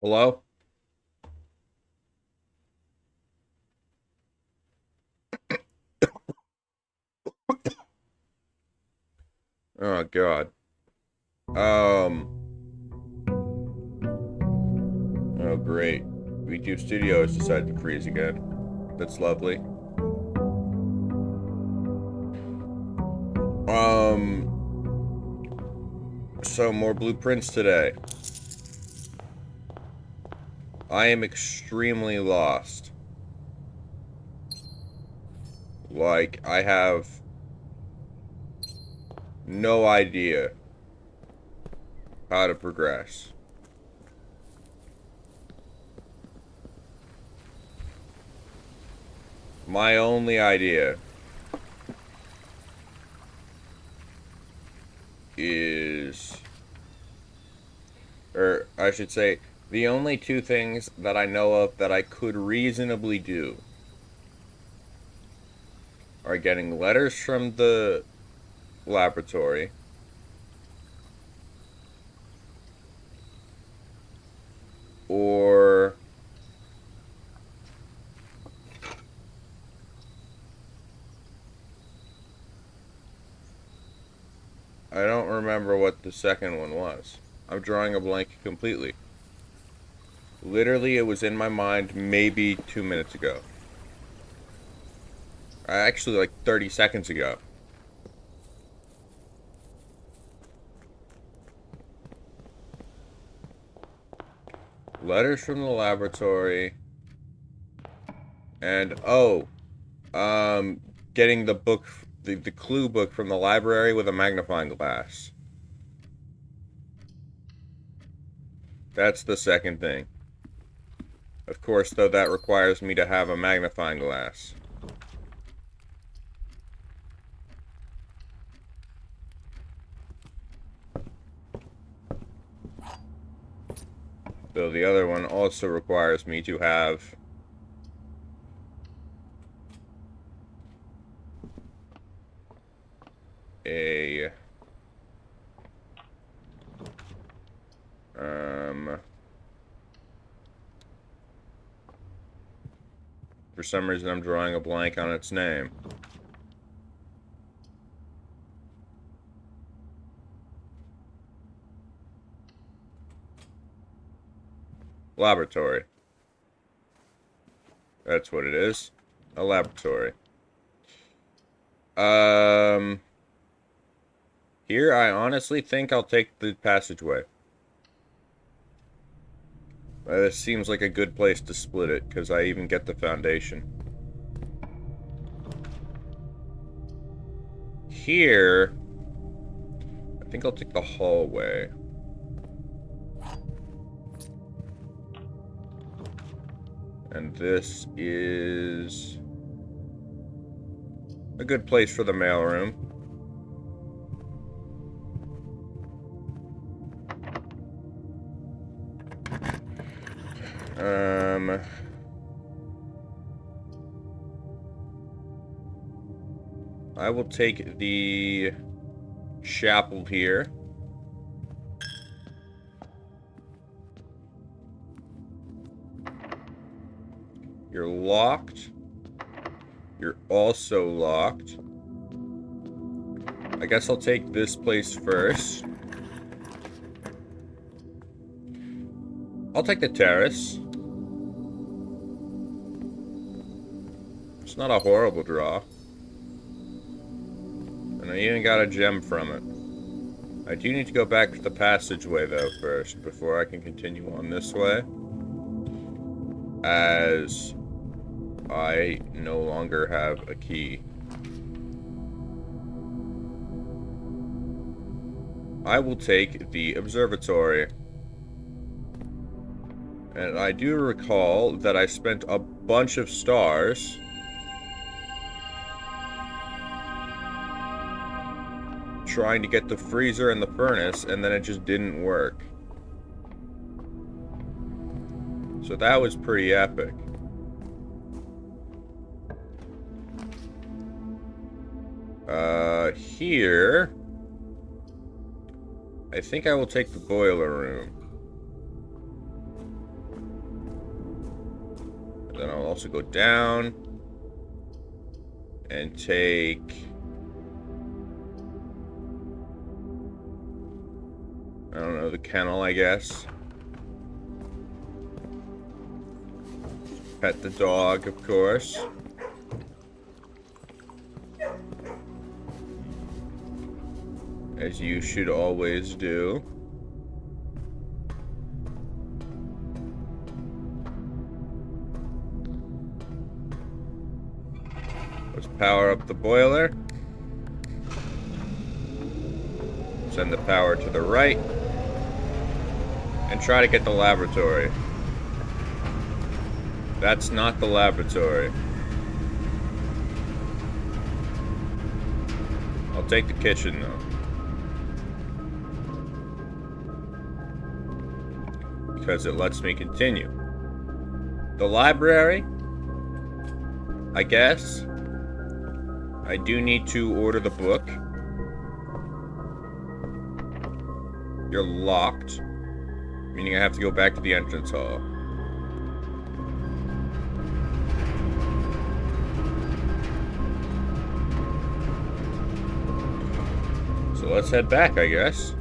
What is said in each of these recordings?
Hello? Oh god. Um oh great. VTube Studios decided to freeze again. That's lovely. Um so more blueprints today. I am extremely lost. Like I have no idea how to progress. My only idea is or I should say the only two things that I know of that I could reasonably do are getting letters from the laboratory or I don't remember what the second one was. I'm drawing a blank completely. Literally, it was in my mind maybe 2 minutes ago. Actually, like 30 seconds ago. Letters from the laboratory. And, getting the book, the clue book from the library with a magnifying glass. That's the second thing. Of course, though, that requires me to have a magnifying glass. Though the other one also requires me to have a um for some reason I'm drawing a blank on its name. Laboratory. That's what it is. A laboratory. Um Here I honestly think I'll take the passageway. This seems like a good place to split it, because I even get the foundation. Here, I think I'll take the hallway. And this is a good place for the mailroom. Um, I will take the chapel here. You're locked. You're also locked. I guess I'll take this place first. I'll take the terrace. It's not a horrible draw. And I even got a gem from it. I do need to go back to the passageway, though, first, before I can continue on this way. As I no longer have a key. I will take the observatory. And I do recall that I spent a bunch of stars trying to get the freezer and the furnace, and then it just didn't work. So that was pretty epic. Here, I think I will take the boiler room. Then I'll also go down and take I don't know, the kennel, I guess. Pet the dog, of course. As you should always do. Let's power up the boiler. Send the power to the right. And try to get the laboratory. That's not the laboratory. I'll take the kitchen, though. Because it lets me continue. The library, I guess. I do need to order the book. You're locked, meaning I have to go back to the entrance hall. So let's head back, I guess.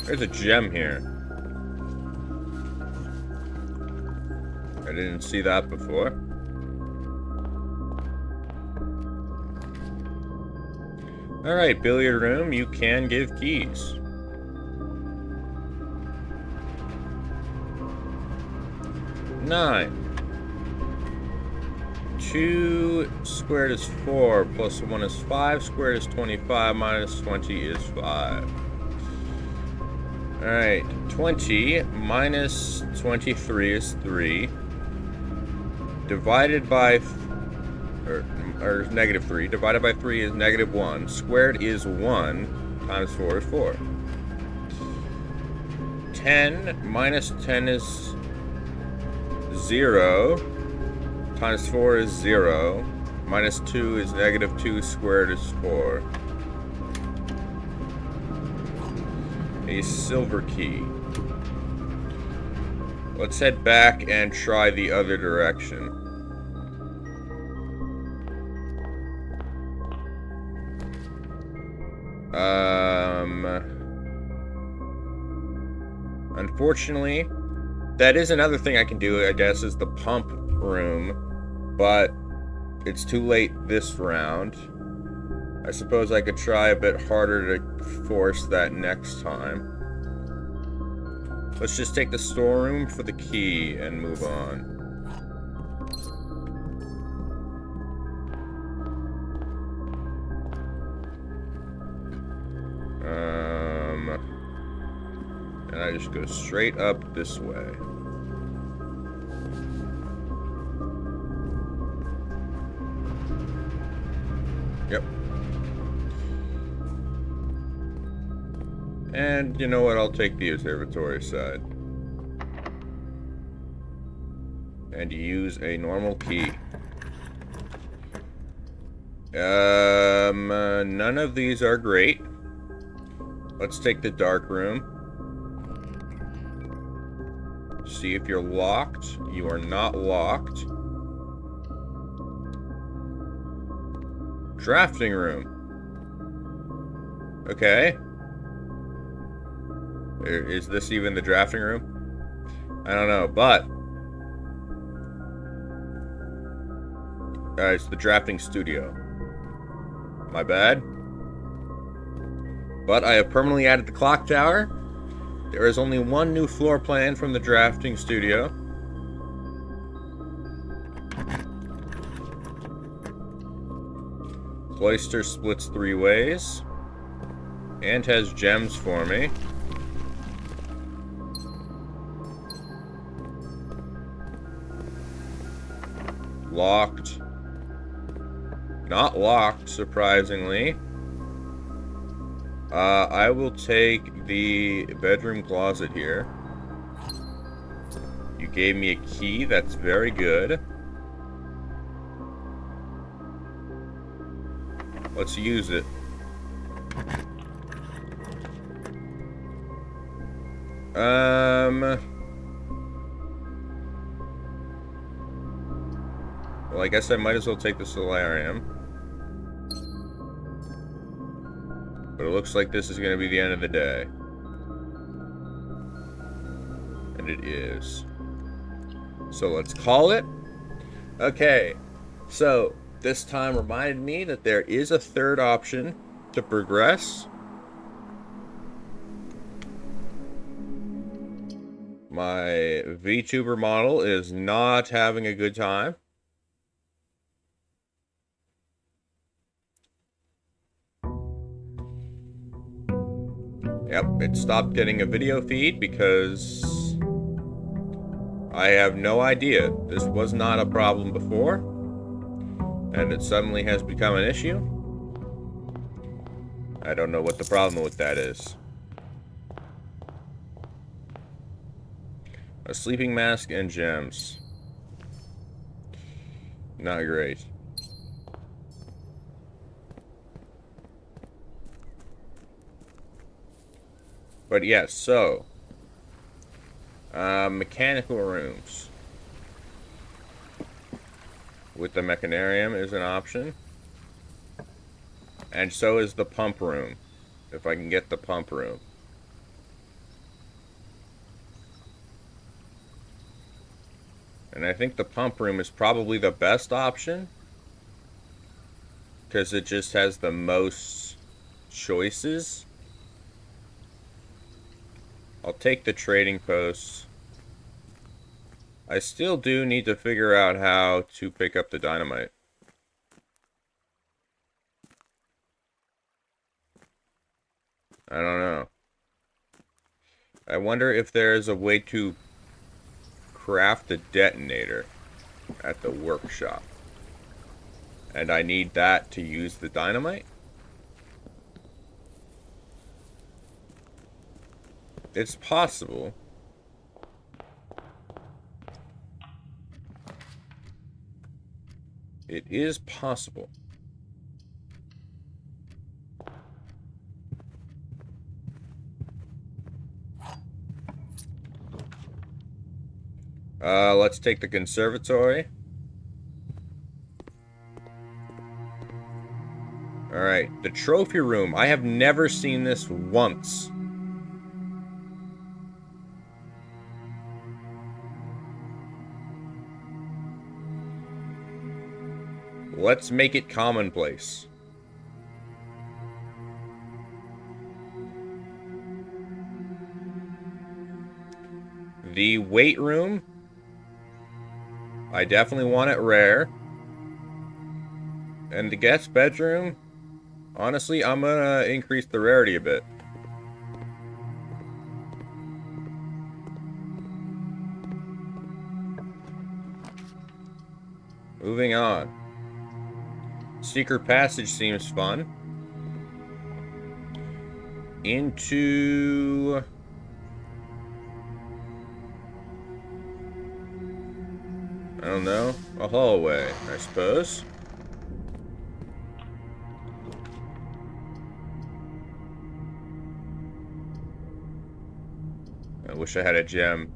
There's a gem here. I didn't see that before. Alright, billiard room, you can give keys. Nine. 2 squared is 4, plus 1 is 5, squared is 25, minus 20 is 5. Alright, 20 minus 23 is 3. Divided by, or negative 3. Divided by 3 is negative 1. Squared is 1, times 4 is 4. 10 minus 10 is 0. Times 4 is 0. Minus 2 is negative 2. Squared is 4. A silver key. Let's head back and try the other direction. Unfortunately, that is another thing I can do, I guess, is the pump room, but it's too late this round. I suppose I could try a bit harder to force that next time. Let's just take the storeroom for the key and move on. And I just go straight up this way. Yep. And you know what? I'll take the observatory side. And use a normal key. None of these are great. Let's take the dark room. See if you're locked. You are not locked. Drafting room. Okay. Is this even the drafting room? I don't know, but it's the drafting studio. My bad. But I have permanently added the clock tower. There is only one new floor plan from the drafting studio. Cloister splits 3 ways. And has gems for me. Locked. Not locked, surprisingly. I will take the bedroom closet here. You gave me a key, that's very good. Let's use it. Well, I guess I might as well take the solarium. But it looks like this is going to be the end of the day. And it is. So let's call it. Okay. So, this time reminded me that there is a third option to progress. My VTuber model is not having a good time. Yep, it stopped getting a video feed because I have no idea. This was not a problem before, and it suddenly has become an issue. I don't know what the problem with that is. A sleeping mask and gems. Not great. But yes, so mechanical rooms with the mechanarium is an option, and so is the pump room, if I can get the pump room. And I think the pump room is probably the best option, because it just has the most choices. I'll take the trading posts. I still do need to figure out how to pick up the dynamite. I don't know. I wonder if there's a way to craft a detonator at the workshop. And I need that to use the dynamite? It's possible. It is possible. Let's take the conservatory. Alright, the trophy room. I have never seen this once. Let's make it commonplace. The weight room. I definitely want it rare. And the guest bedroom. Honestly, I'm gonna increase the rarity a bit. Moving on. Secret passage seems fun. Into... I don't know. A hallway, I suppose. I wish I had a gem.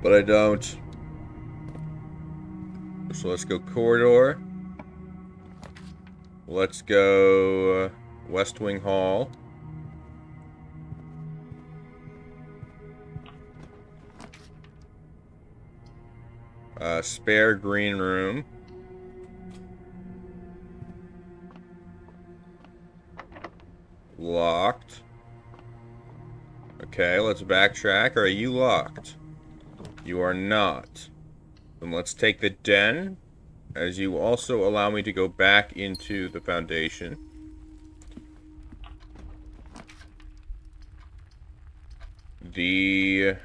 But I don't. So let's go corridor. Let's go West Wing Hall. Spare green room. Locked. Okay, let's backtrack. Are you locked? You are not. Then let's take the den, as you also allow me to go back into the foundation. The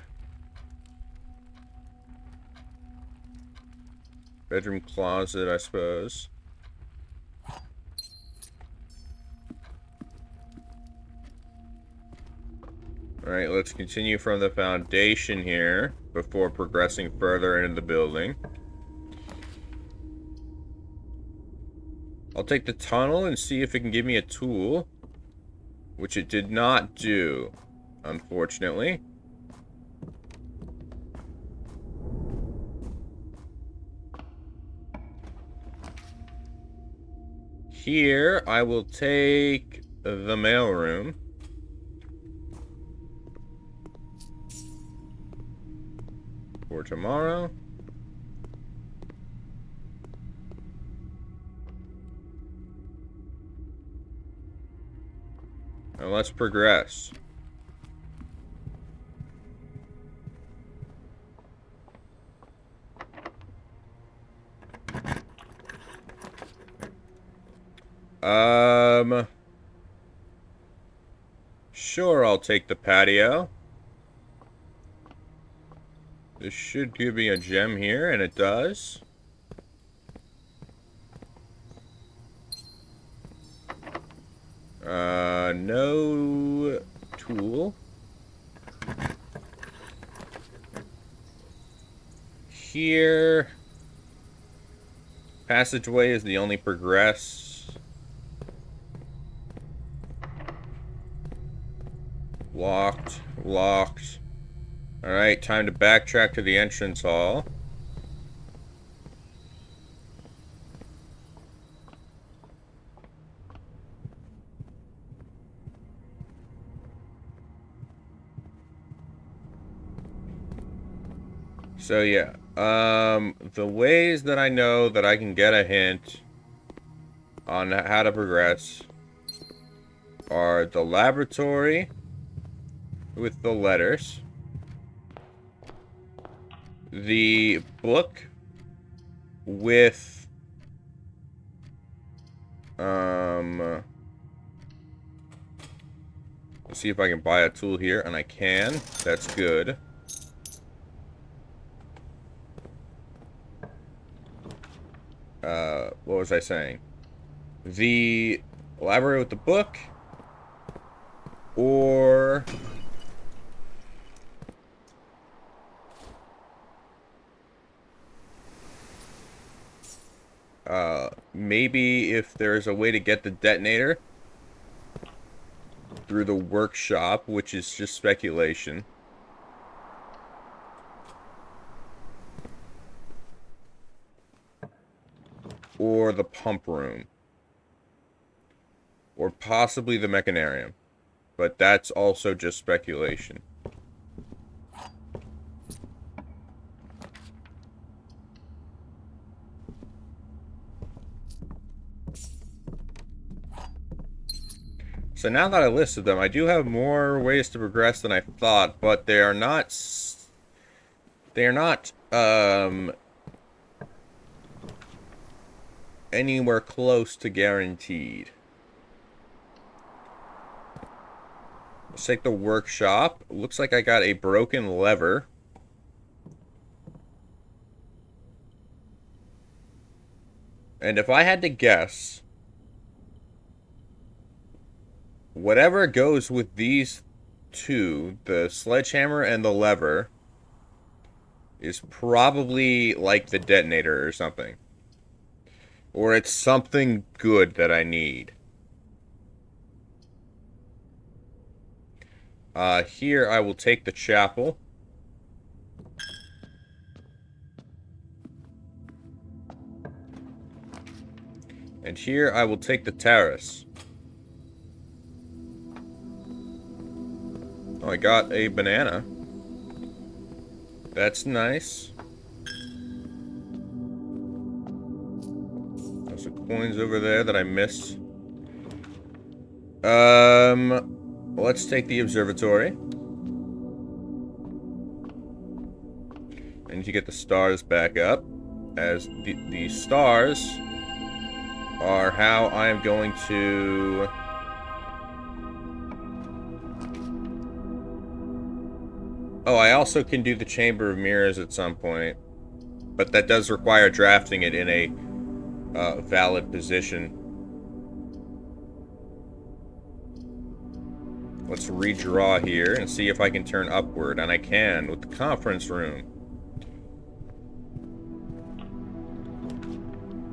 bedroom closet, I suppose. Alright, let's continue from the foundation here before progressing further into the building. I'll take the tunnel and see if it can give me a tool, which it did not do. unfortunately. Here, I will take the mailroom. For tomorrow. Now let's progress. Sure, I'll take the patio. This should give me a gem here, and it does. No tool. Here. Passageway is the only progress. Locked. Locked. Alright, time to backtrack to the entrance hall. So yeah, the ways that I know that I can get a hint on how to progress are the laboratory with the letters, the book with let's see if I can buy a tool here, and I can. That's good. What was I saying? The library with the book, or maybe if there's a way to get the detonator through the workshop, which is just speculation. Or the pump room. Or possibly the mechanarium. But that's also just speculation. So now that I listed them, I do have more ways to progress than I thought, but they are not anywhere close to guaranteed. Let's take the workshop. Looks like I got a broken lever. And if I had to guess, whatever goes with these two, the sledgehammer and the lever, is probably like the detonator or something. Or it's something good that I need. Here I will take the chapel. And here I will take the terrace. Oh, I got a banana. That's nice. There's some coins over there that I missed. Let's take the observatory. I need to get the stars back up, as the stars are how I am going to... Oh, I also can do the Chamber of Mirrors at some point, but that does require drafting it in a valid position. Let's redraw here and see if I can turn upward, and I can with the conference room.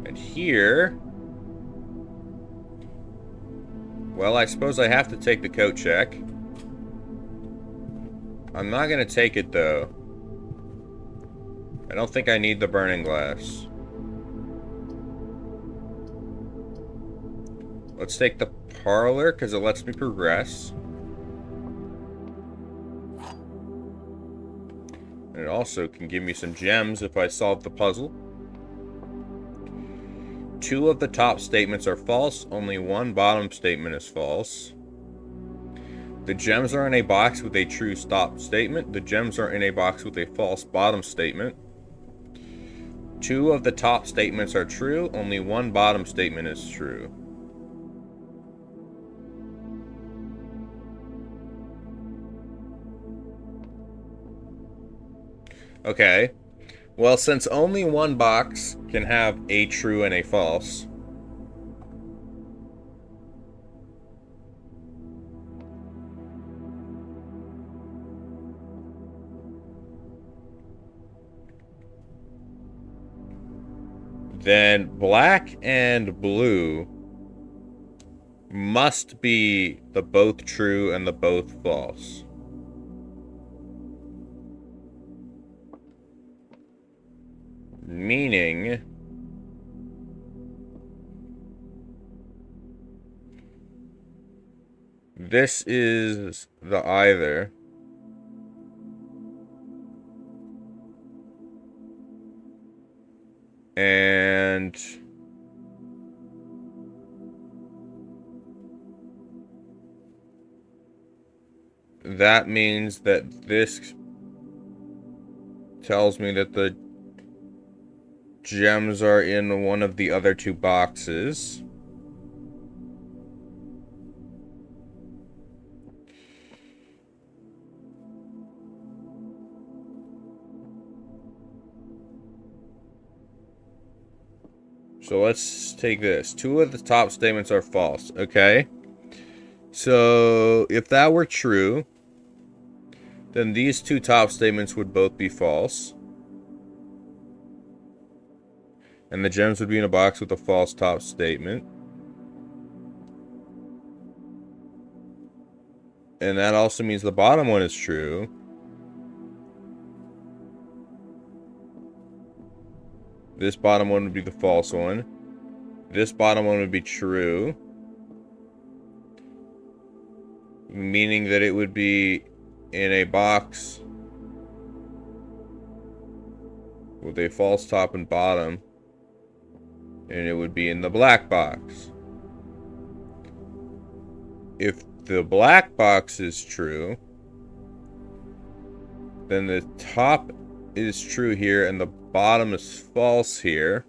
And here... Well, I suppose I have to take the coat check. I'm not gonna take it, though. I don't think I need the burning glass. Let's take the parlor, because it lets me progress. And it also can give me some gems if I solve the puzzle. 2 of the top statements are false. Only 1 bottom statement is false. The gems are in a box with a true top statement. The gems are in a box with a false bottom statement. 2 of the top statements are true. Only 1 bottom statement is true. Okay. Well, since only 1 box can have a true and a false, then black and blue must be the both true and the both false. Meaning, this is the either. And that means that this tells me that the gems are in one of the other 2 boxes. So let's take this. 2 of the top statements are false. Okay. So if that were true, then these 2 top statements would both be false. And the gems would be in a box with a false top statement. And that also means the bottom one is true. This bottom one would be the false one. This bottom one would be true. Meaning that it would be in a box with a false top and bottom. And it would be in the black box. If the black box is true, then the top is true here and the bottom is false here.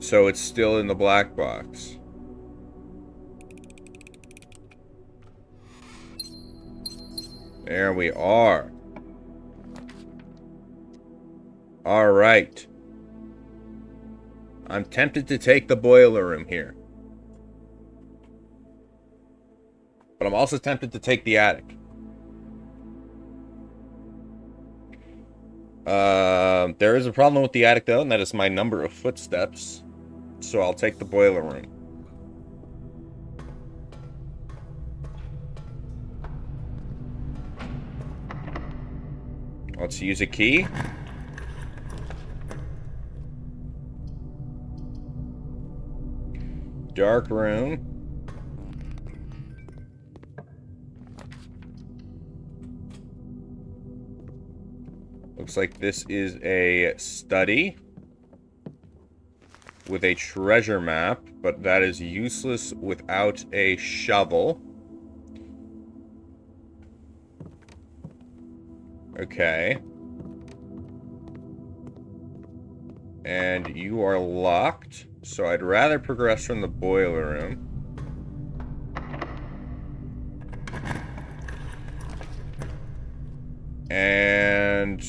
So it's still in the black box. There we are. All right. I'm tempted to take the boiler room here. But I'm also tempted to take the attic. There is a problem with the attic, though, and that is my number of footsteps. So I'll take the boiler room. Let's use a key. Dark room. Looks like this is a study with a treasure map, but that is useless without a shovel. Okay. And you are locked, so I'd rather progress from the boiler room. And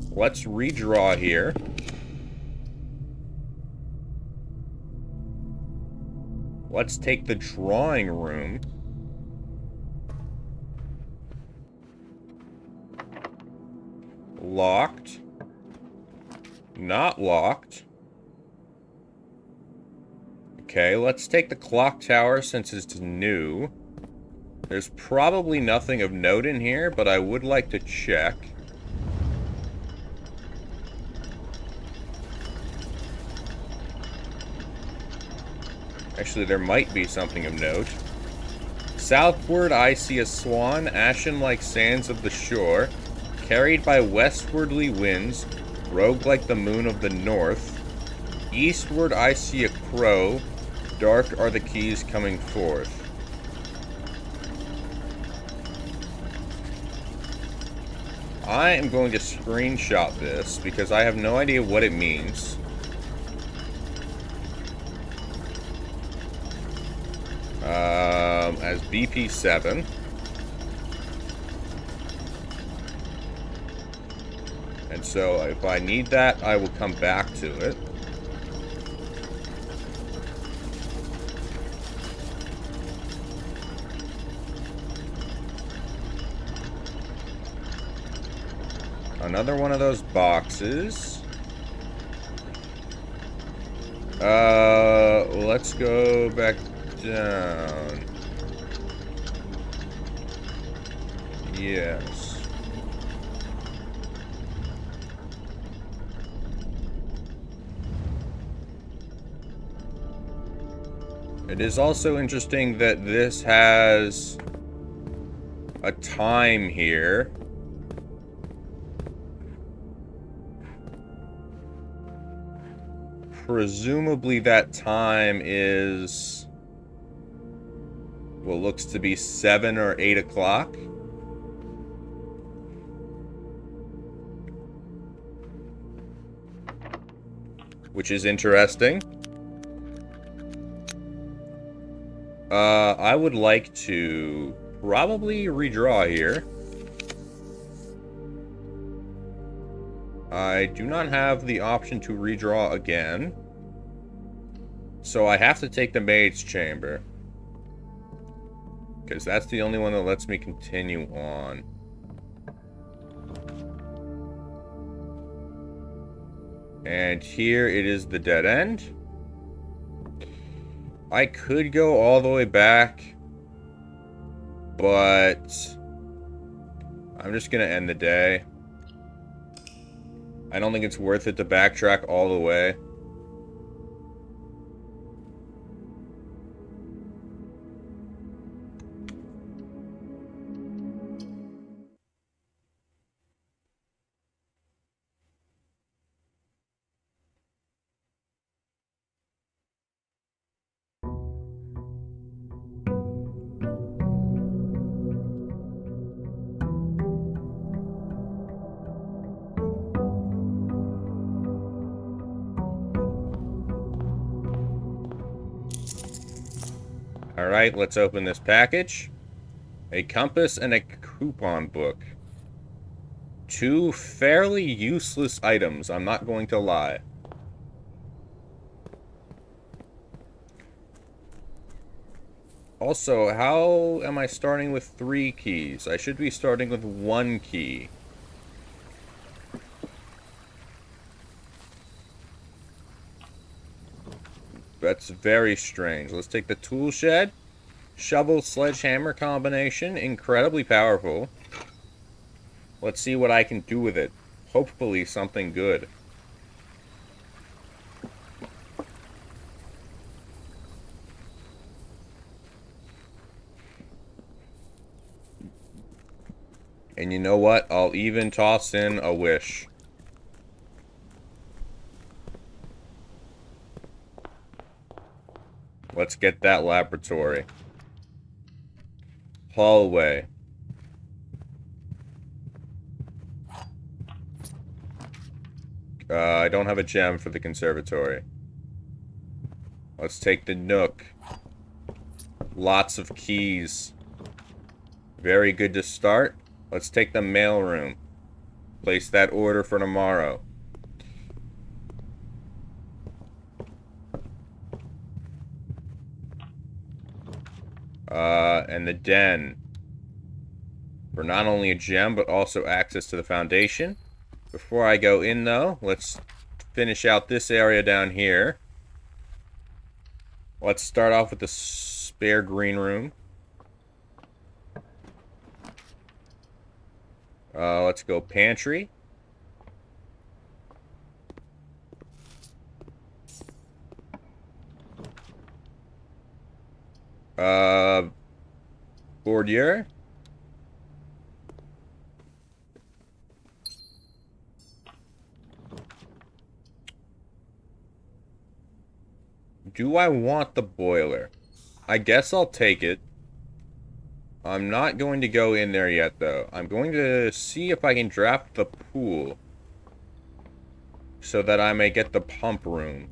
let's redraw here. Let's take the drawing room. Locked. Not locked. Okay, let's take the clock tower since it's new. There's probably nothing of note in here, but I would like to check. Actually, there might be something of note. Southward I see a swan, ashen like sands of the shore, carried by westwardly winds, rogue like the moon of the north. Eastward I see a crow, dark are the keys coming forth. I am going to screenshot this because I have no idea what it means. As BP7. And so if I need that, I will come back to it. Another one of those boxes. Let's go back down. Yes. It is also interesting that this has a time here. Presumably that time is what looks to be 7 or 8 o'clock. Which is interesting. I would like to probably redraw here. I do not have the option to redraw again. So I have to take the maid's chamber. Because that's the only one that lets me continue on. And here it is the dead end. I could go all the way back, but I'm just going to end the day. I don't think it's worth it to backtrack all the way. Alright, let's open this package. A compass and a coupon book. Two fairly useless items, I'm not going to lie. Also, how am I starting with 3 keys? I should be starting with 1 key. That's very strange. Let's take the tool shed. Shovel sledgehammer combination. Incredibly powerful. Let's see what I can do with it. Hopefully something good. And you know what? I'll even toss in a wish. Let's get that laboratory. Hallway. I don't have a gem for the conservatory. Let's take the nook. Lots of keys. Very good to start. Let's take the mailroom. Place that order for tomorrow. And the den. For not only a gem, but also access to the foundation. Before I go in, though, let's finish out this area down here. Let's start off with the spare green room. Let's go pantry. Boudoir. Do I want the boiler? I guess I'll take it. I'm not going to go in there yet, though. I'm going to see if I can draft the pool so that I may get the pump room.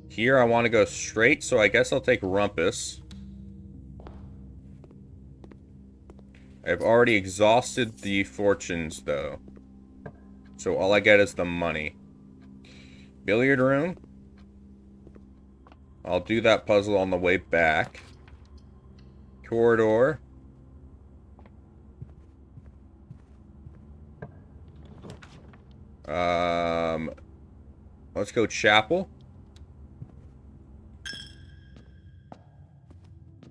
Here I want to go straight, so I guess I'll take Rumpus. I've already exhausted the fortunes, though. So all I get is the money. Billiard room. I'll do that puzzle on the way back. Corridor. Let's go chapel.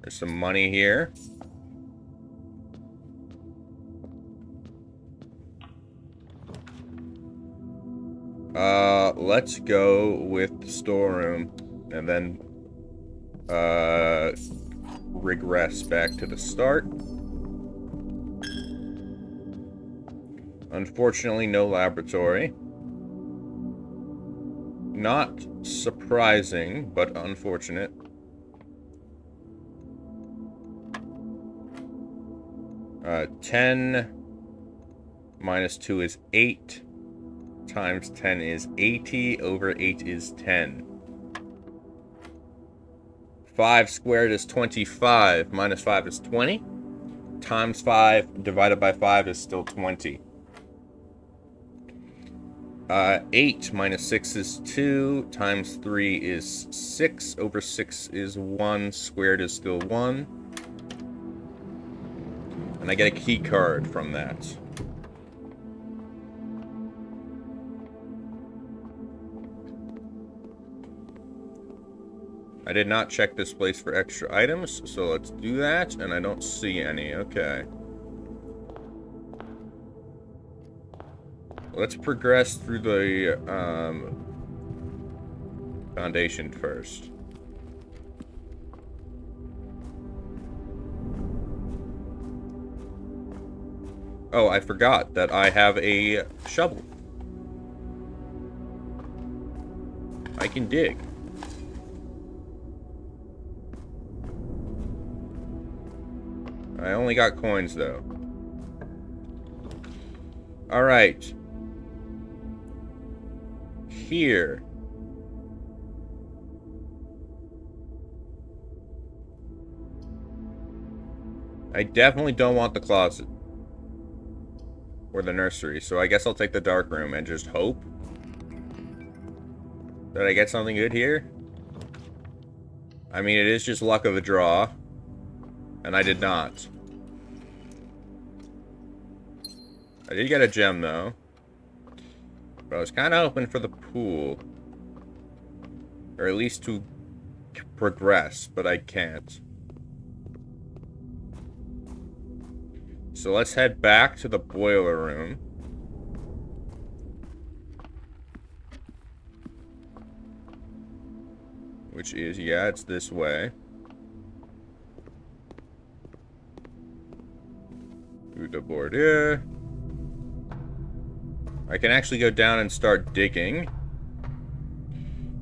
There's some money here. Let's go with the storeroom and then regress back to the start. Unfortunately, no laboratory. Not surprising, but unfortunate. Uh, 10 minus 2 is 8. Times 10 is 80. Over 8 is 10. 5 squared is 25. Minus 5 is 20. Times 5 divided by 5 is still 20. 8 minus 6 is 2. Times 3 is 6. Over 6 is 1. Squared is still 1. And I get a key card from that. I did not check this place for extra items, so let's do that, and I don't see any. Okay. Let's progress through the foundation first. Oh, I forgot that I have a shovel. I can dig. I only got coins, though. Alright. Here. I definitely don't want the closet. Or the nursery, so I guess I'll take the dark room and just hope that I get something good here. I mean, it is just luck of the draw. And I did not. I did get a gem, though. But I was kind of hoping for the pool. Or at least to progress, but I can't. So let's head back to the boiler room. Which is, yeah, it's this way. Through the border. I can actually go down and start digging.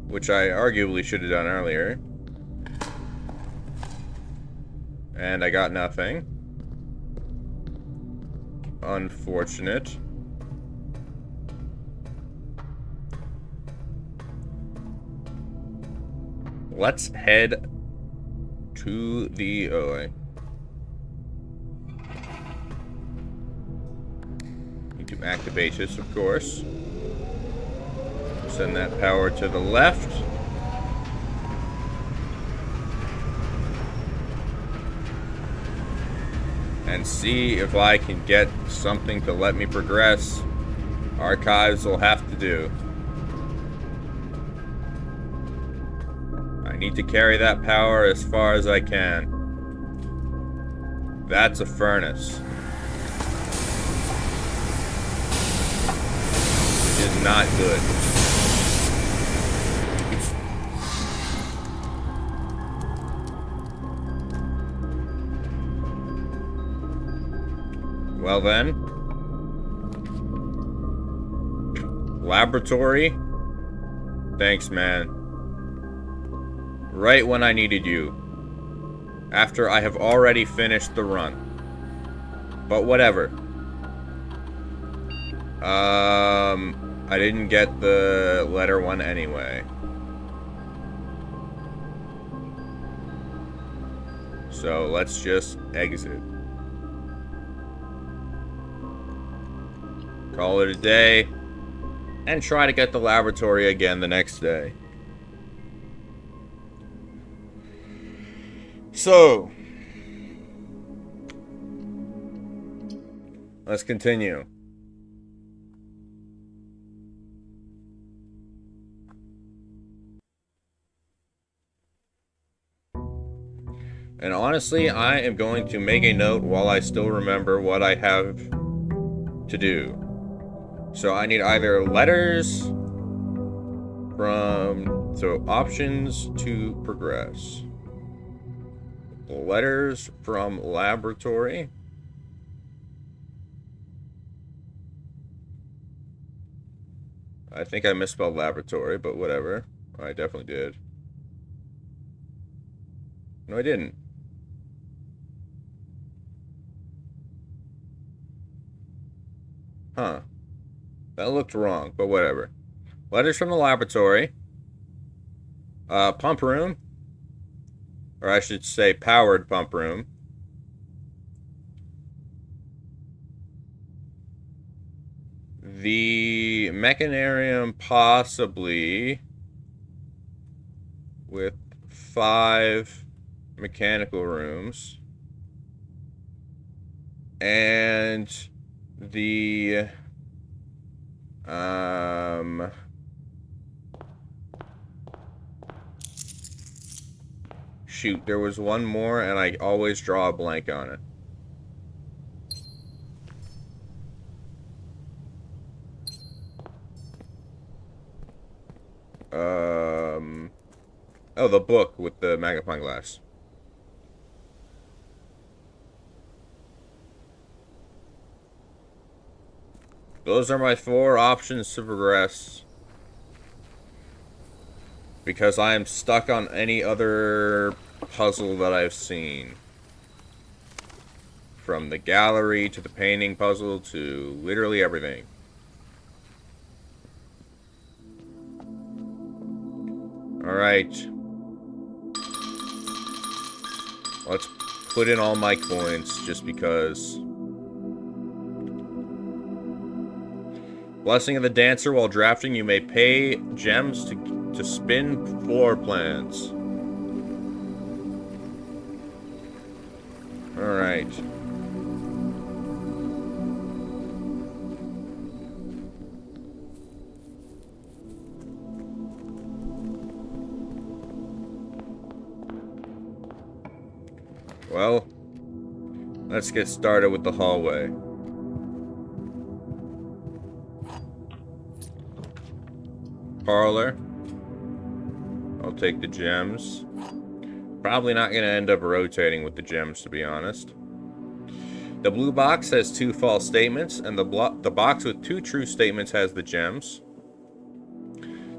Which I arguably should have done earlier. And I got nothing. Unfortunate. Let's head to the... Oh, need to activate this, of course. Send that power to the left. And see if I can get something to let me progress. Archives will have to do. I need to carry that power as far as I can. That's a furnace. Which is not good. Well then. Laboratory. Thanks, man. Right when I needed you. After I have already finished the run. But whatever. I didn't get the letter one anyway. So let's just exit. Call it a day. And try to get the laboratory again the next day. So, let's continue. And honestly, I am going to make a note while I still remember what I have to do. So I need either letters from, so options to progress. Letters from laboratory. I think I misspelled laboratory, but whatever. I definitely did. No, I didn't. Huh. That looked wrong, but whatever. Letters from the laboratory. Pump room. Or I should say powered pump room. The mechanarium possibly with 5 mechanical rooms. And the shoot, there was one more and I always draw a blank on it. Oh, the book with the magnifying glass. Those are my 4 options to progress. Because I am stuck on any other puzzle that I've seen. From the gallery to the painting puzzle to literally everything. Alright. Let's put in all my coins just because. Blessing of the Dancer. While drafting, you may pay gems to spin floor plans. Alright. Well, let's get started with the hallway. Parlor. I'll take the gems. Probably not going to end up rotating with the gems, to be honest. The blue box has 2 false statements, and the box with 2 true statements has the gems.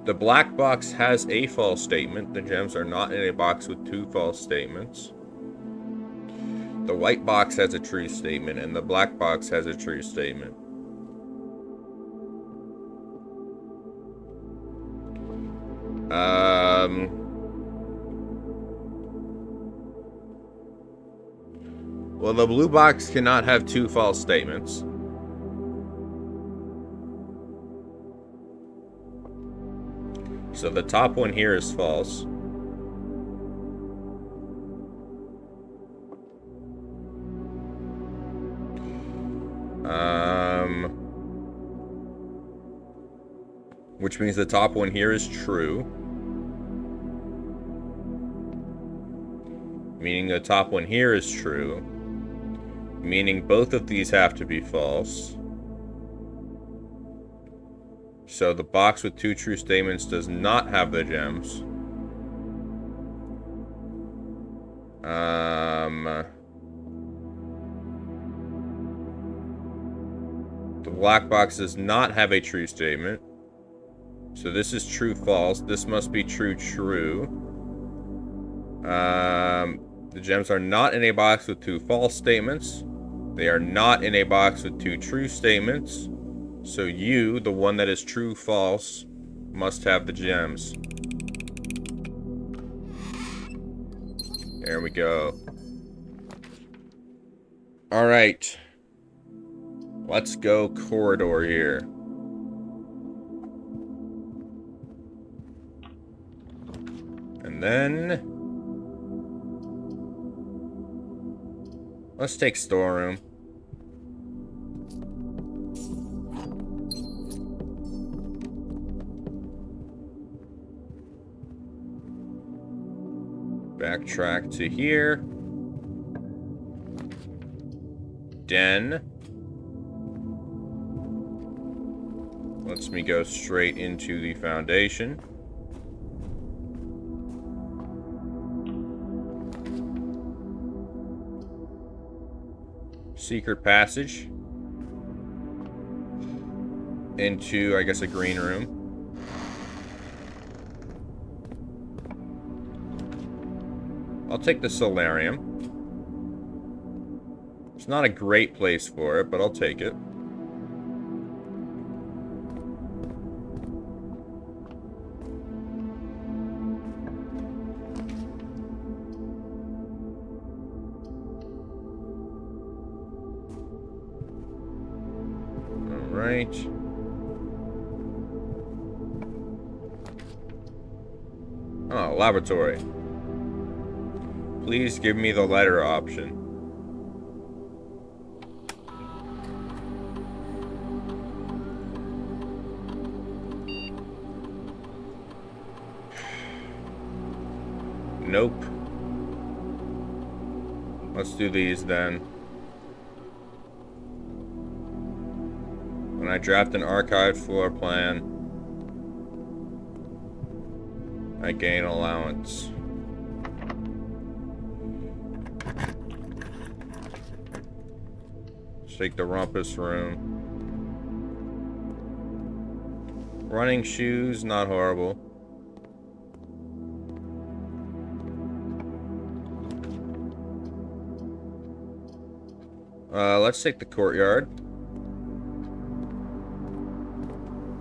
The black box has a false statement. The gems are not in a box with 2 false statements. The white box has a true statement, and the black box has a true statement. Well, the blue box cannot have 2 false statements. So the top one here is false. Which means the top one here is true. meaning the top one here is true, meaning both of these have to be false. So the box with 2 true statements does not have the gems. The black box does not have a true statement. So this is true false. This must be true true. The gems are not in a box with 2 false statements. They are not in a box with 2 true statements. So you, the one that is true false, must have the gems. There we go. Alright. Let's go corridor here. And then let's take storeroom. Backtrack to here. Den. Lets me go straight into the foundation. Secret passage. Into, I guess, a green room. I'll take the solarium. It's not a great place for it, but I'll take it. All right. Oh, laboratory. Please give me the letter option. Nope. Let's do these then. When I draft an archived floor plan, I gain allowance. Let's take the rumpus room. Running shoes, not horrible. Let's take the courtyard.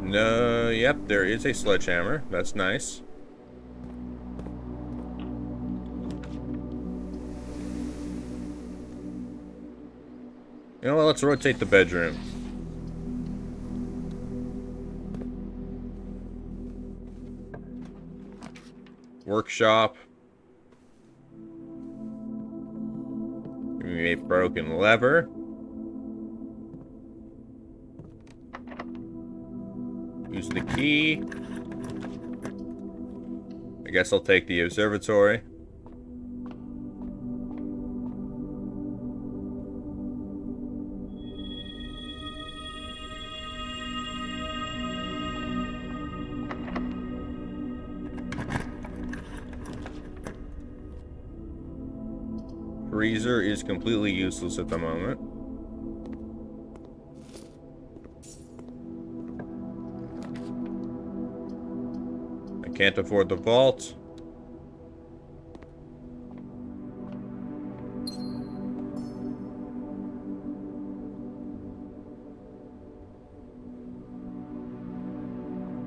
No, yep, there is a sledgehammer. That's nice. You know what, let's rotate the bedroom. Workshop. Give me a broken lever. Use the key. I guess I'll take the observatory. Freezer is completely useless at the moment. I can't afford the vault.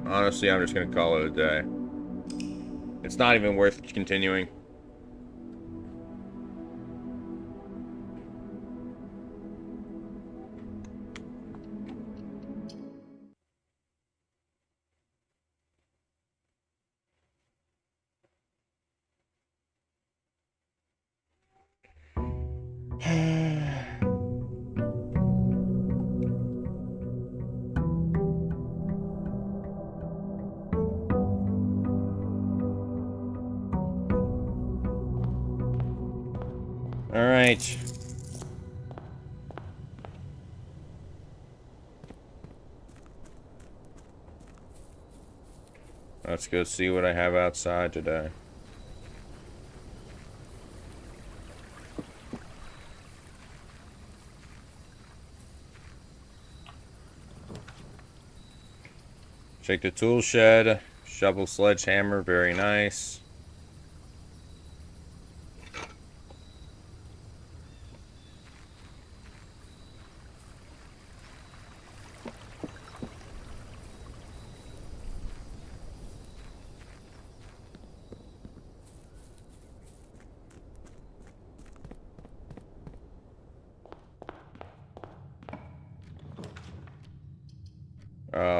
Honestly, I'm just gonna call it a day. It's not even worth continuing. Alright. Let's go see what I have outside today. Check the tool shed. Shovel, sledgehammer, very nice.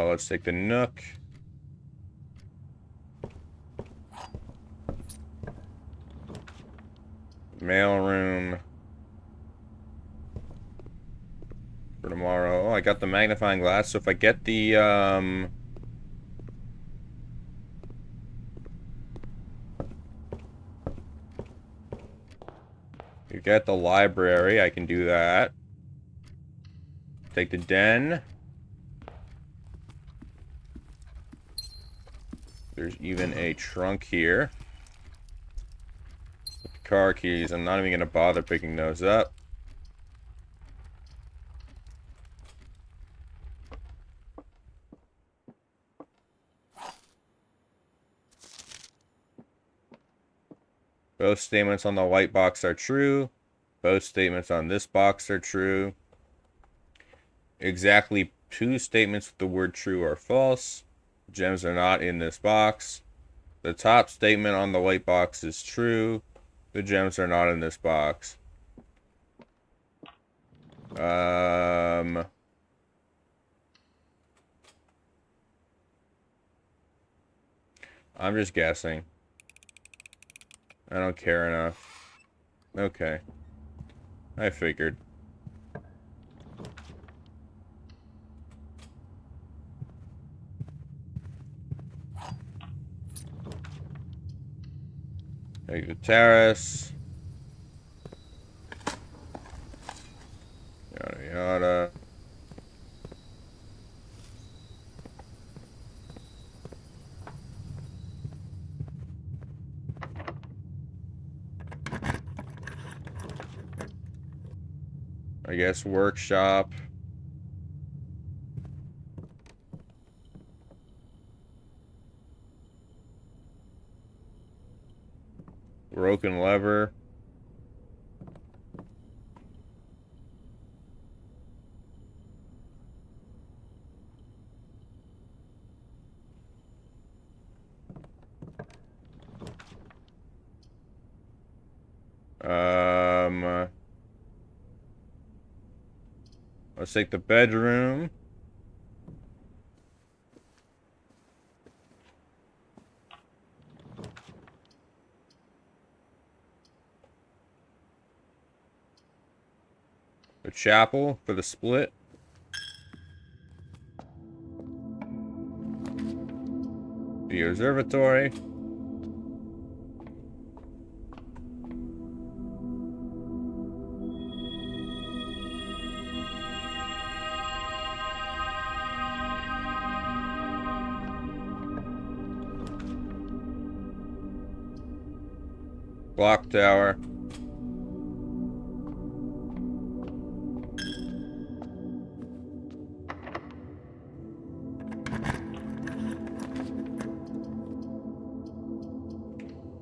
Let's take the Nook. Mail room. For tomorrow. Oh, I got the magnifying glass, so if I get the, you get the library, I can do that. Take the den. There's even a trunk here. Car keys. I'm not even going to bother picking those up. Both statements on the white box are true. Both statements on this box are true. Exactly 2 statements with the word true are false. Gems are not in this box. The top statement on the white box is true. The gems are not in this box. I'm just guessing. I don't care enough. Okay. I figured. Take the terrace. Yada yada. I guess workshop. Broken lever. Let's take the bedroom. The chapel for the split. The observatory. Clock tower.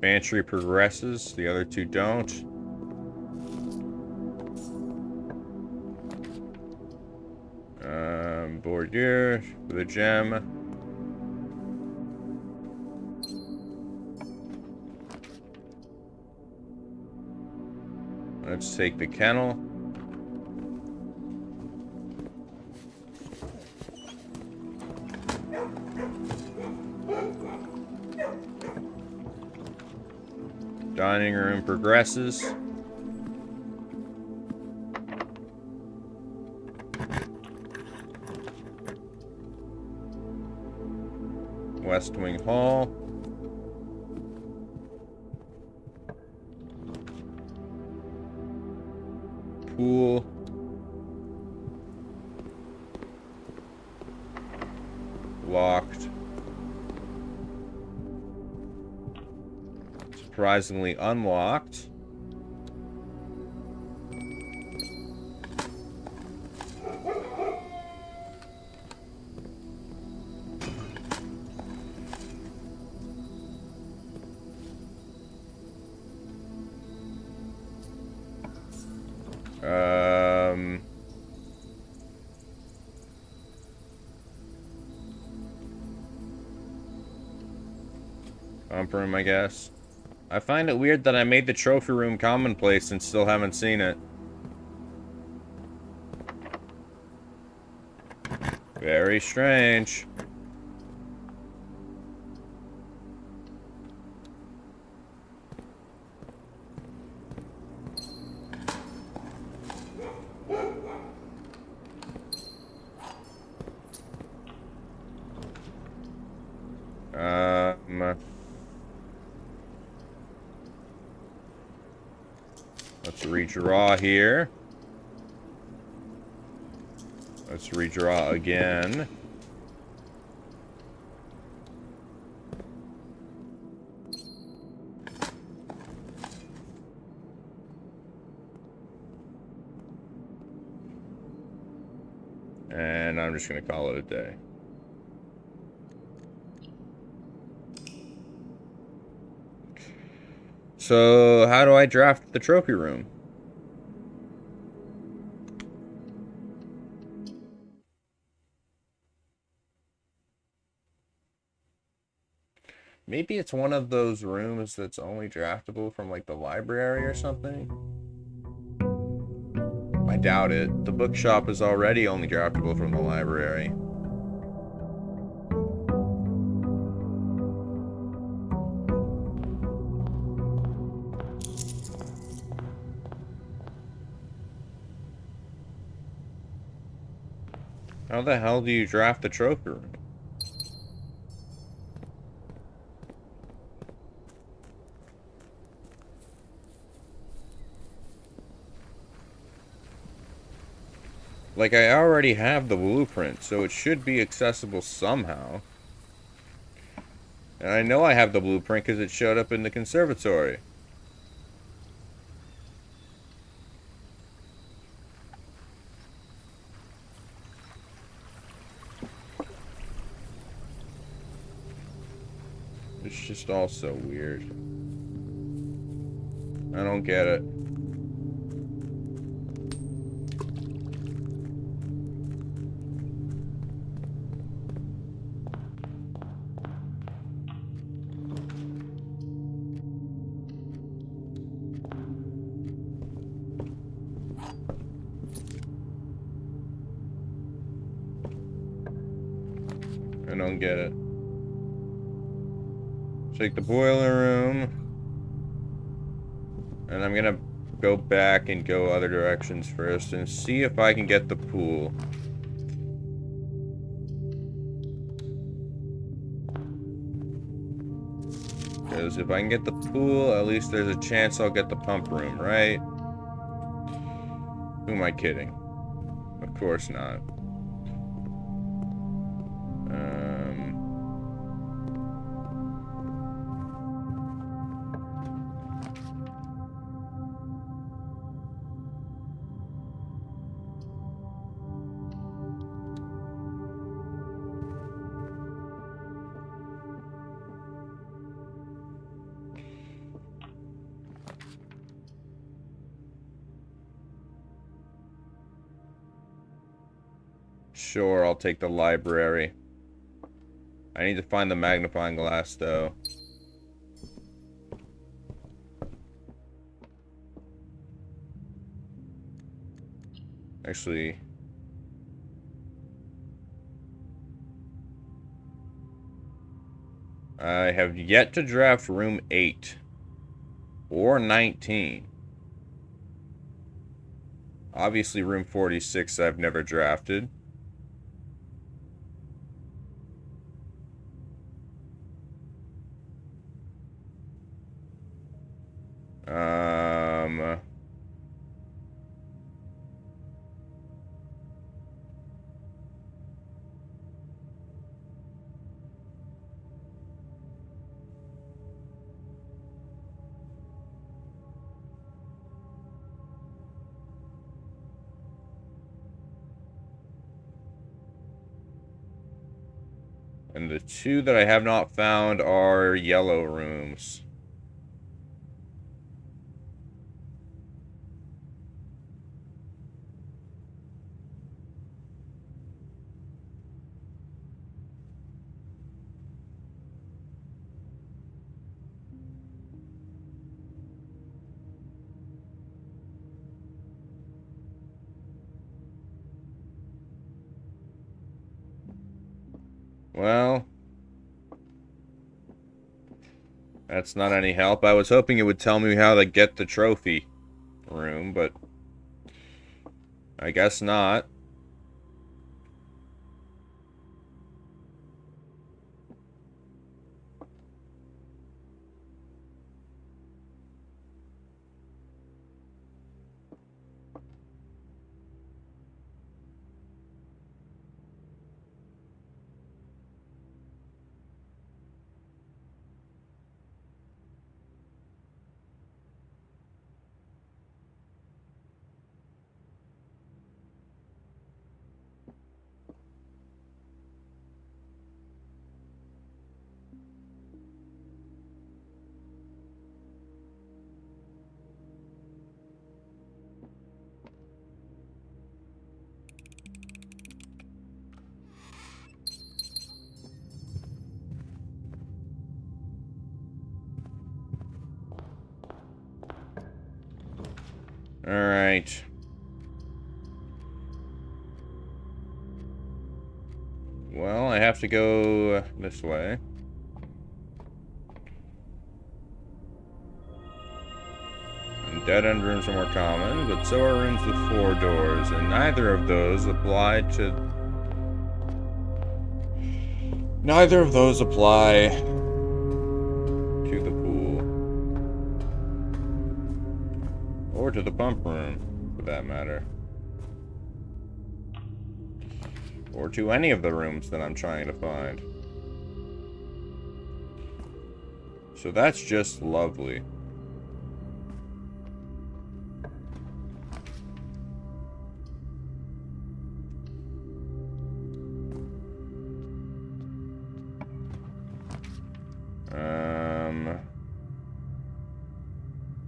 Bantry progresses, the other 2 don't. Bordure for the gem. Let's take the kennel. Dining room progresses. West Wing Hall. pool. Locked. Surprisingly unlocked. Pump room, I guess. I find it weird that I made the trophy room commonplace and still haven't seen it. Very strange. Let's redraw here. Let's redraw again. And I'm just going to call it a day. So, how do I draft the trophy room? Maybe it's one of those rooms that's only draftable from, like, the library or something? I doubt it. The bookshop is already only draftable from the library. How the hell do you draft the trophy room? Like, I already have the blueprint, so it should be accessible somehow. And I know I have the blueprint because it showed up in the conservatory. It's just all so weird. I don't get it. I don't get it. Take the boiler room. And I'm gonna go back and go other directions first and see if I can get the pool. Because if I can get the pool, at least there's a chance I'll get the pump room, right? Who am I kidding? Of course not. Sure, I'll take the library. I need to find the magnifying glass, though. Actually... I have yet to draft room 8. Or 19. Obviously, room 46 I've never drafted. And the two that I have not found are yellow rooms. Well, that's not any help. I was hoping it would tell me how to get the trophy room, but I guess not. Alright. Well, I have to go this way. And dead-end rooms are more common, but so are rooms with 4 doors, and neither of those apply to... Neither of those apply to the pool. Or to the pump room, for that matter. Or to any of the rooms that I'm trying to find. So that's just lovely.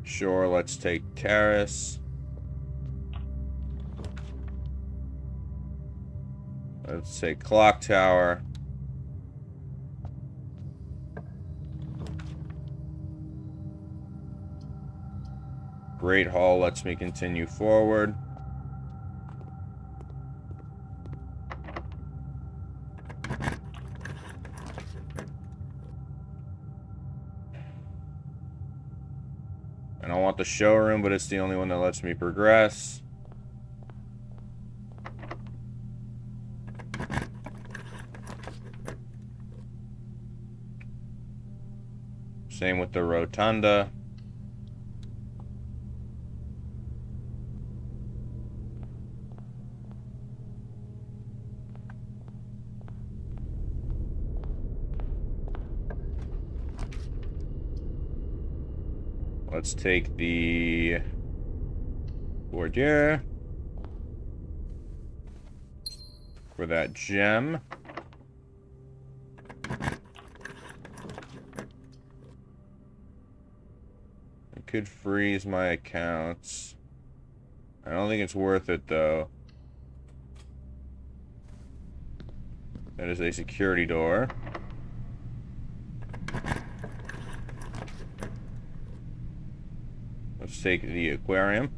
Sure, let's take terrace. Let's take clock tower. Great Hall lets me continue forward. And I want the showroom, but it's the only one that lets me progress. Same with the rotunda. Let's take the boudoir for that gem. It could freeze my accounts. I don't think it's worth it, though. That is a security door. Let's take the aquarium.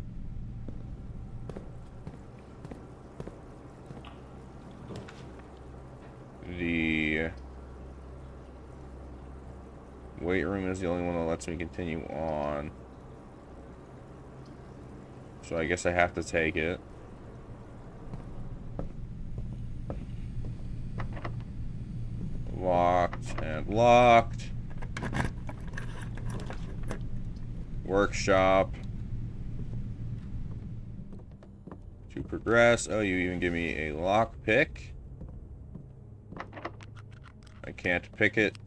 The weight room is the only one that lets me continue on. So I guess I have to take it. Locked and locked. Workshop. To progress. Oh, you even give me a lock pick. I can't pick it.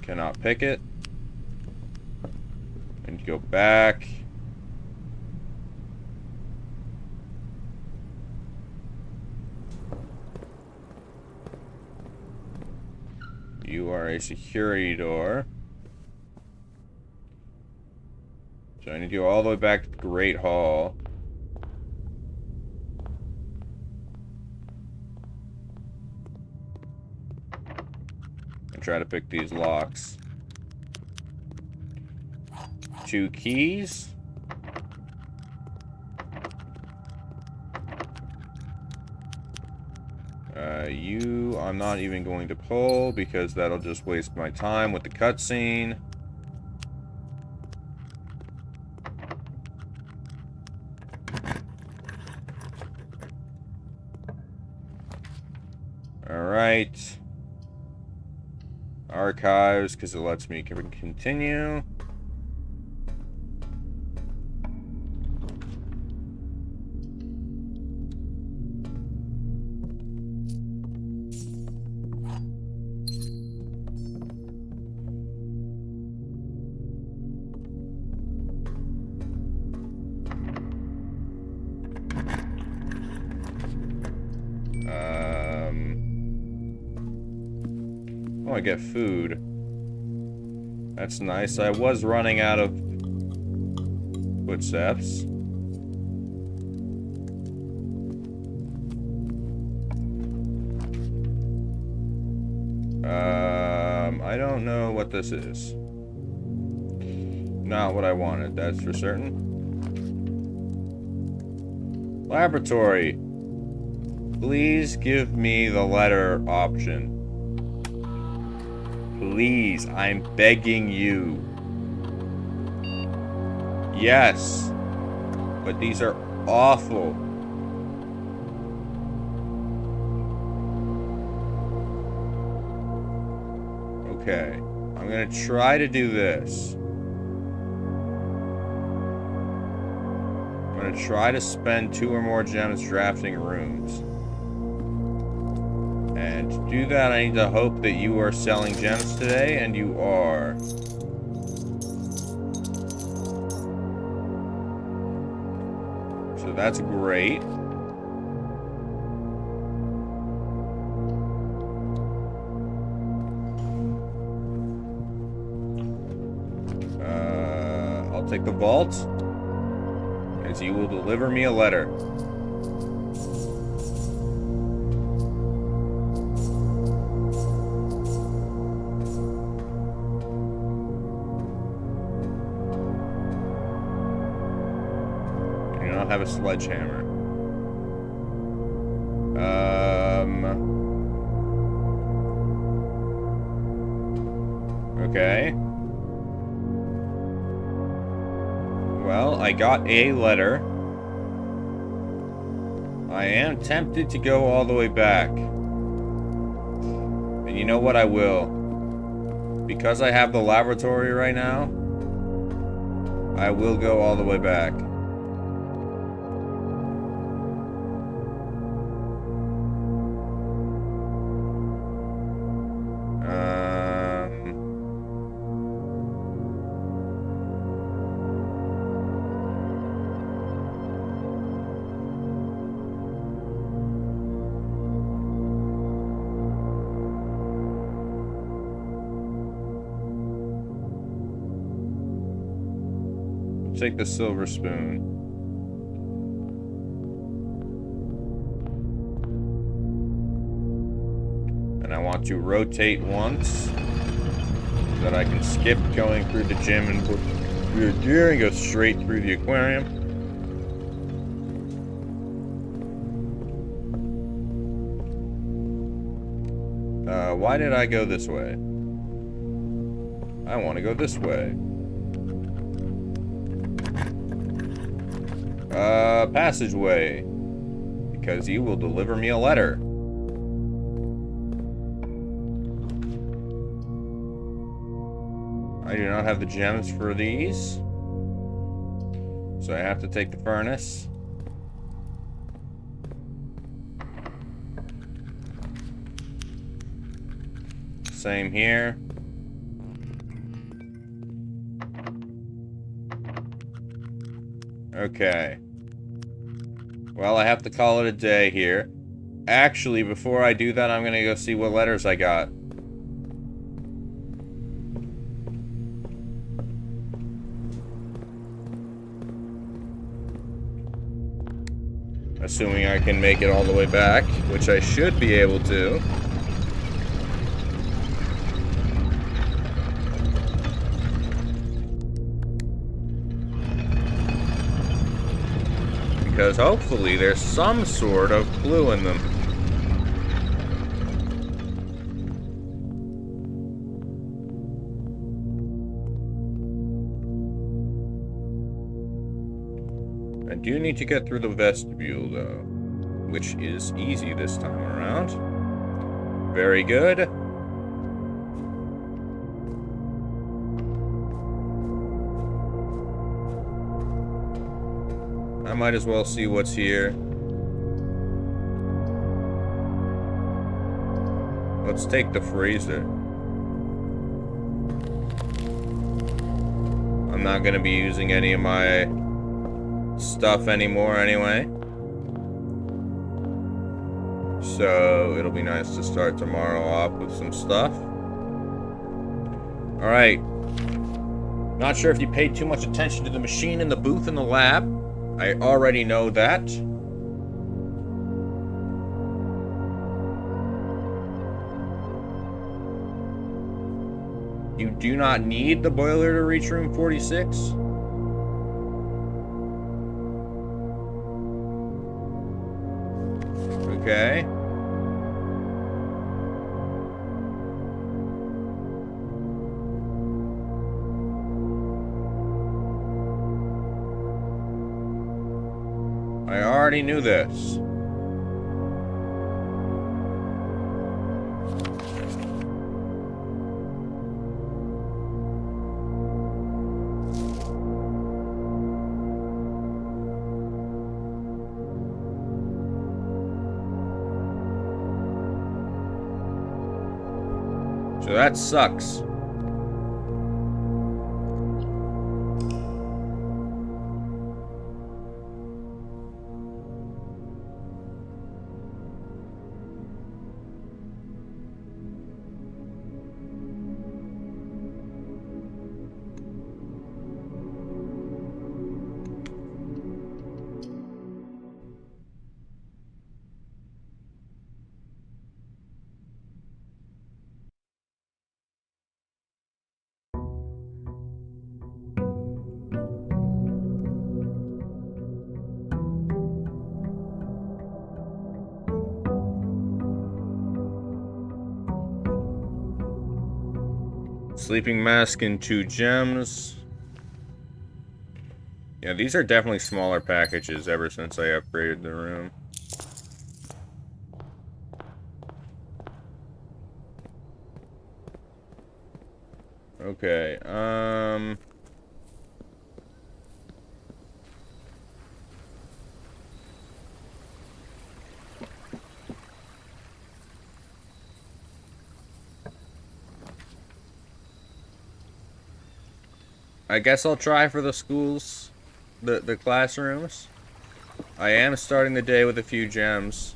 Cannot pick it. And go back. or a security door. So I need to go all the way back to the Great Hall. And try to pick these locks. 2 keys. You, I'm not even going to pull because that'll just waste my time with the cutscene. Alright. Archives, because it lets me continue. Oh, I get food. That's nice. I was running out of footsteps. I don't know what this is. Not what I wanted, that's for certain. Laboratory. Please give me the letter option. Please, I'm begging you. Yes. But these are awful. Okay. I'm gonna try to do this. I'm gonna try to spend 2 or more gems drafting rooms. And to do that, I need to hope that you are selling gems today, and you are. So that's great. I'll take the vault, as you will deliver me a letter. Have a sledgehammer. Okay. Well, I got a letter. I am tempted to go all the way back. And you know what? I will. Because I have the laboratory right now, I will go all the way back. Take the silver spoon. And I want to rotate once so that I can skip going through the gym and through the gear and go straight through the aquarium. Why did I go this way? I want to go this way. Passageway. Because you will deliver me a letter. I do not have the gems for these. So I have to take the furnace. Same here. Okay. Well, I have to call it a day here. Actually, before I do that, I'm gonna go see what letters I got. Assuming I can make it all the way back, which I should be able to. Because hopefully there's some sort of clue in them. I do need to get through the vestibule, though, which is easy this time around. Very good. I might as well see what's here. Let's take the freezer. I'm not going to be using any of my stuff anymore anyway. So it'll be nice to start tomorrow off with some stuff. Alright. Not sure if you paid too much attention to the machine in the booth in the lab. I already know that. You do not need the boiler to reach room 46. Okay. I already knew this. So that sucks. Sleeping mask and 2 gems. Yeah, these are definitely smaller packages ever since I upgraded the room. Okay, I guess I'll try for the schools, the classrooms. I am starting the day with a few gems.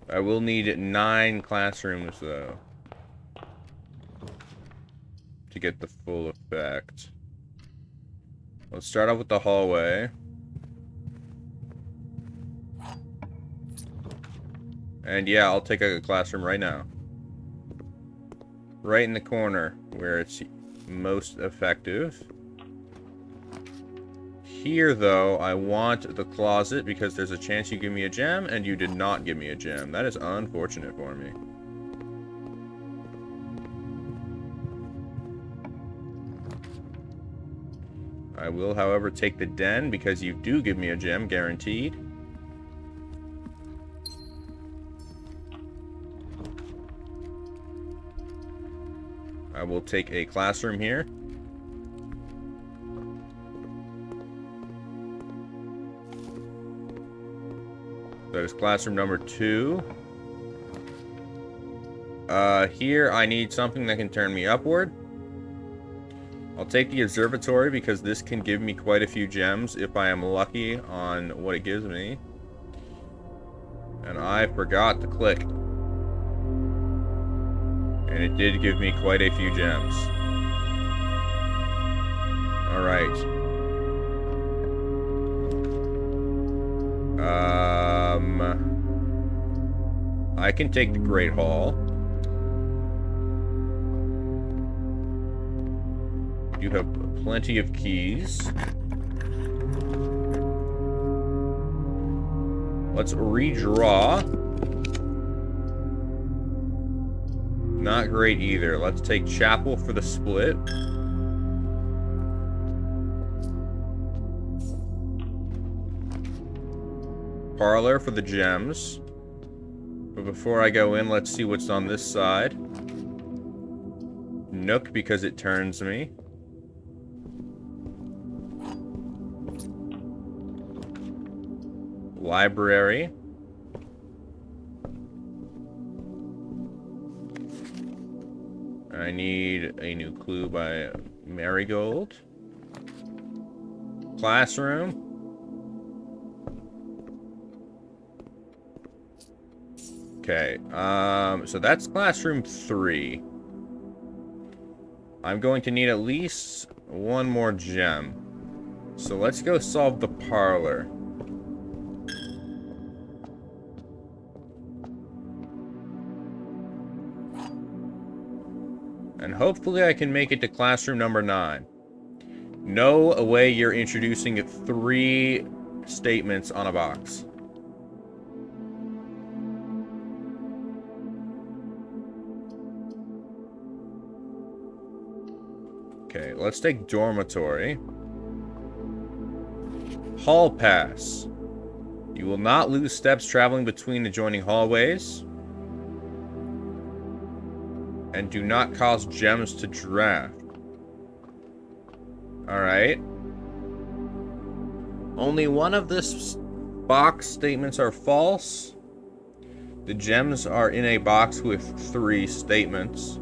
I will need 9 classrooms, though, to get the full effect. Let's start off with the hallway. And yeah, I'll take a classroom right now. Right in the corner, where it's most effective. Here, though, I want the closet, because there's a chance you give me a gem, and you did not give me a gem. That is unfortunate for me. I will, however, take the den, because you do give me a gem, guaranteed. I will take a classroom here. That is classroom number 2. Here I need something that can turn me upward. I'll take the observatory because this can give me quite a few gems if I am lucky on what it gives me. And I forgot to click. And it did give me quite a few gems. Alright. I can take the Great Hall. You have plenty of keys. Let's redraw. Not great either. Let's take Chapel for the split. Parlor for the gems. But before I go in, let's see what's on this side. Nook, because it turns me. Library. I need a new clue by Marigold. Classroom. Okay, so that's classroom 3. I'm going to need at least one more gem. So let's go solve the parlor. And hopefully I can make it to classroom number 9. No way you're introducing 3 statements on a box. Okay, let's take dormitory. Hall pass. You will not lose steps traveling between adjoining hallways. And do not cause gems to draft. Alright. Only one of this box statements are false. The gems are in a box with 3 statements.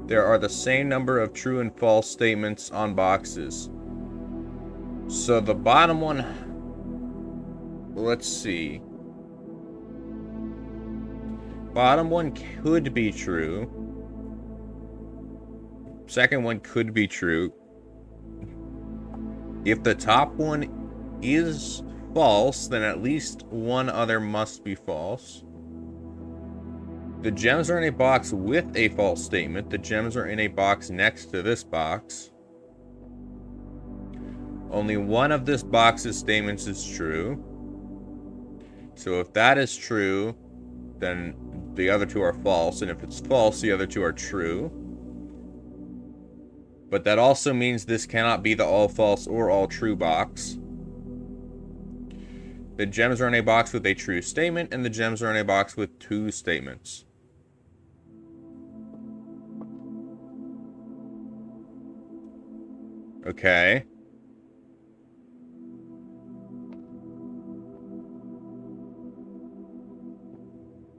There are the same number of true and false statements on boxes. So the bottom one... Let's see. Bottom one could be true. Second one could be true. If the top one is false, then at least one other must be false. The gems are in a box with a false statement. The gems are in a box next to this box. Only one of this box's statements is true. So if that is true, then the other 2 are false. And if it's false, the other 2 are true. But that also means this cannot be the all false or all true box. The gems are in a box with a true statement, and the gems are in a box with 2 statements. Okay.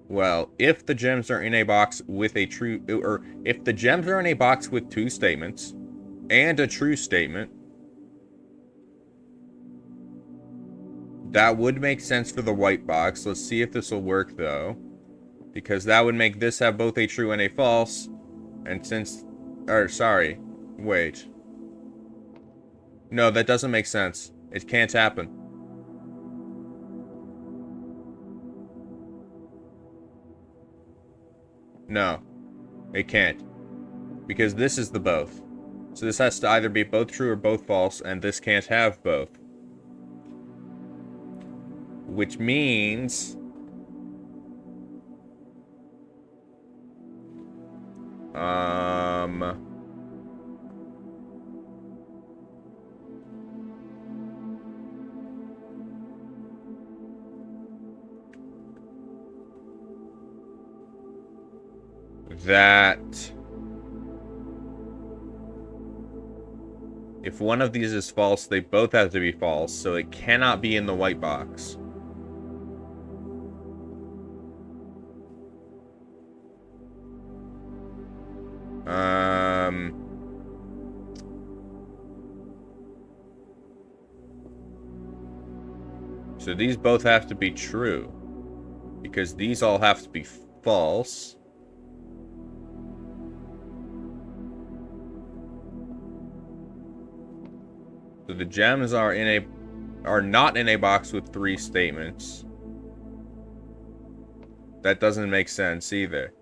Well, if the gems are in a box with a true... Or if the gems are in a box with 2 statements and a true statement, that would make sense for the white box. Let's see if this will work, though. Because that would make this have both a true and a false. And since... Or, sorry. Wait. No, that doesn't make sense. It can't happen. No. It can't. Because this is the both. So this has to either be both true or both false, and this can't have both. Which means... that if one of these is false, they both have to be false, so it cannot be in the white box. So these both have to be true, because these all have to be false. the gems are not in a box with 3 statements. That doesn't make sense either.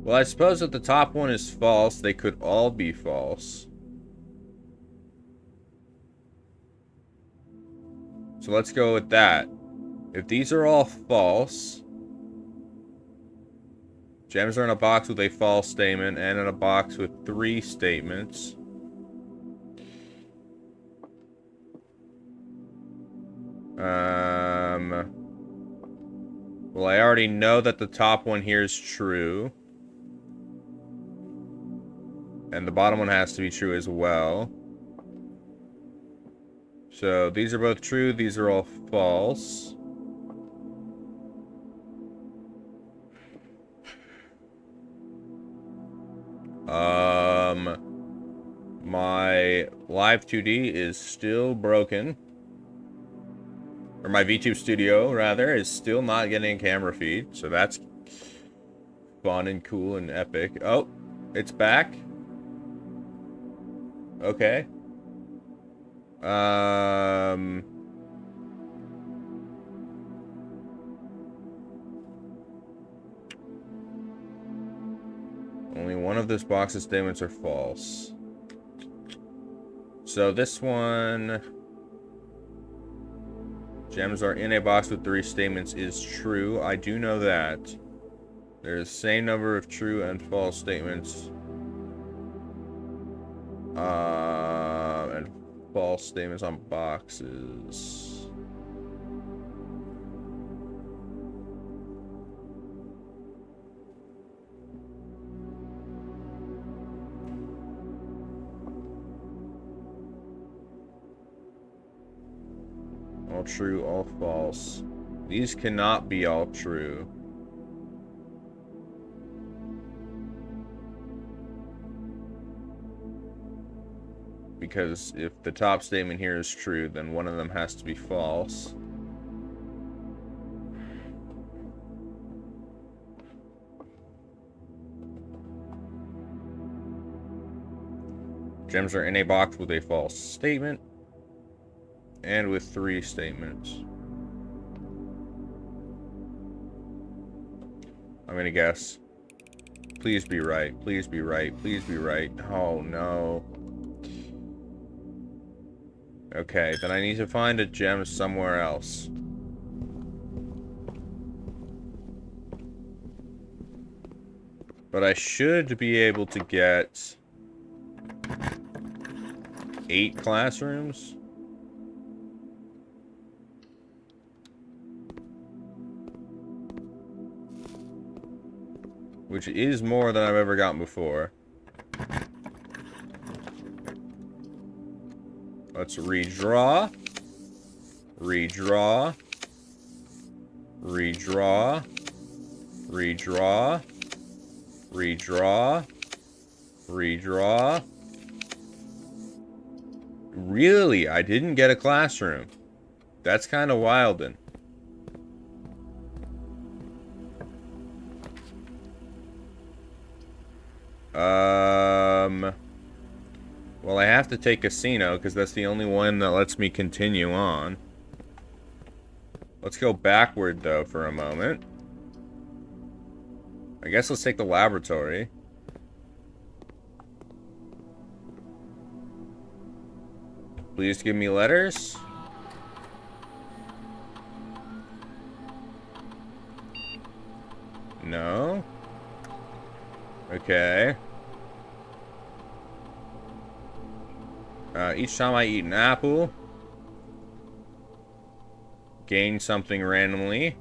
Well, I suppose if the top one is false, they could all be false. So let's go with that. If these are all false, gems are in a box with a false statement and in a box with 3 statements. Well, I already know that the top one here is true. And the bottom one has to be true as well. So these are both true, these are all false. My Live 2D is still broken. Or my VTube Studio, rather, is still not getting a camera feed. So that's fun and cool and epic. Oh, it's back. Okay. Only one of this box's statements are false. So this one... Gems are in a box with 3 statements is true. I do know that. There's the same number of true and false statements. And false statements on boxes. All true, all false. These cannot be all true. Because if the top statement here is true, then one of them has to be false. Gems are in a box with a false statement. And with 3 statements. I'm gonna guess. Please be right. Please be right. Please be right. Oh no. Okay, then I need to find a gem somewhere else. But I should be able to get 8 classrooms. Which is more than I've ever gotten before. Let's redraw. Redraw. Redraw. Redraw. Redraw. Redraw. Really? I didn't get a classroom. That's kind of wildin'. Well, I have to take casino because that's the only one that lets me continue on. Let's go backward though for a moment. I guess let's take the laboratory. Please give me letters. No. Okay. Each time I eat an apple, gain something randomly.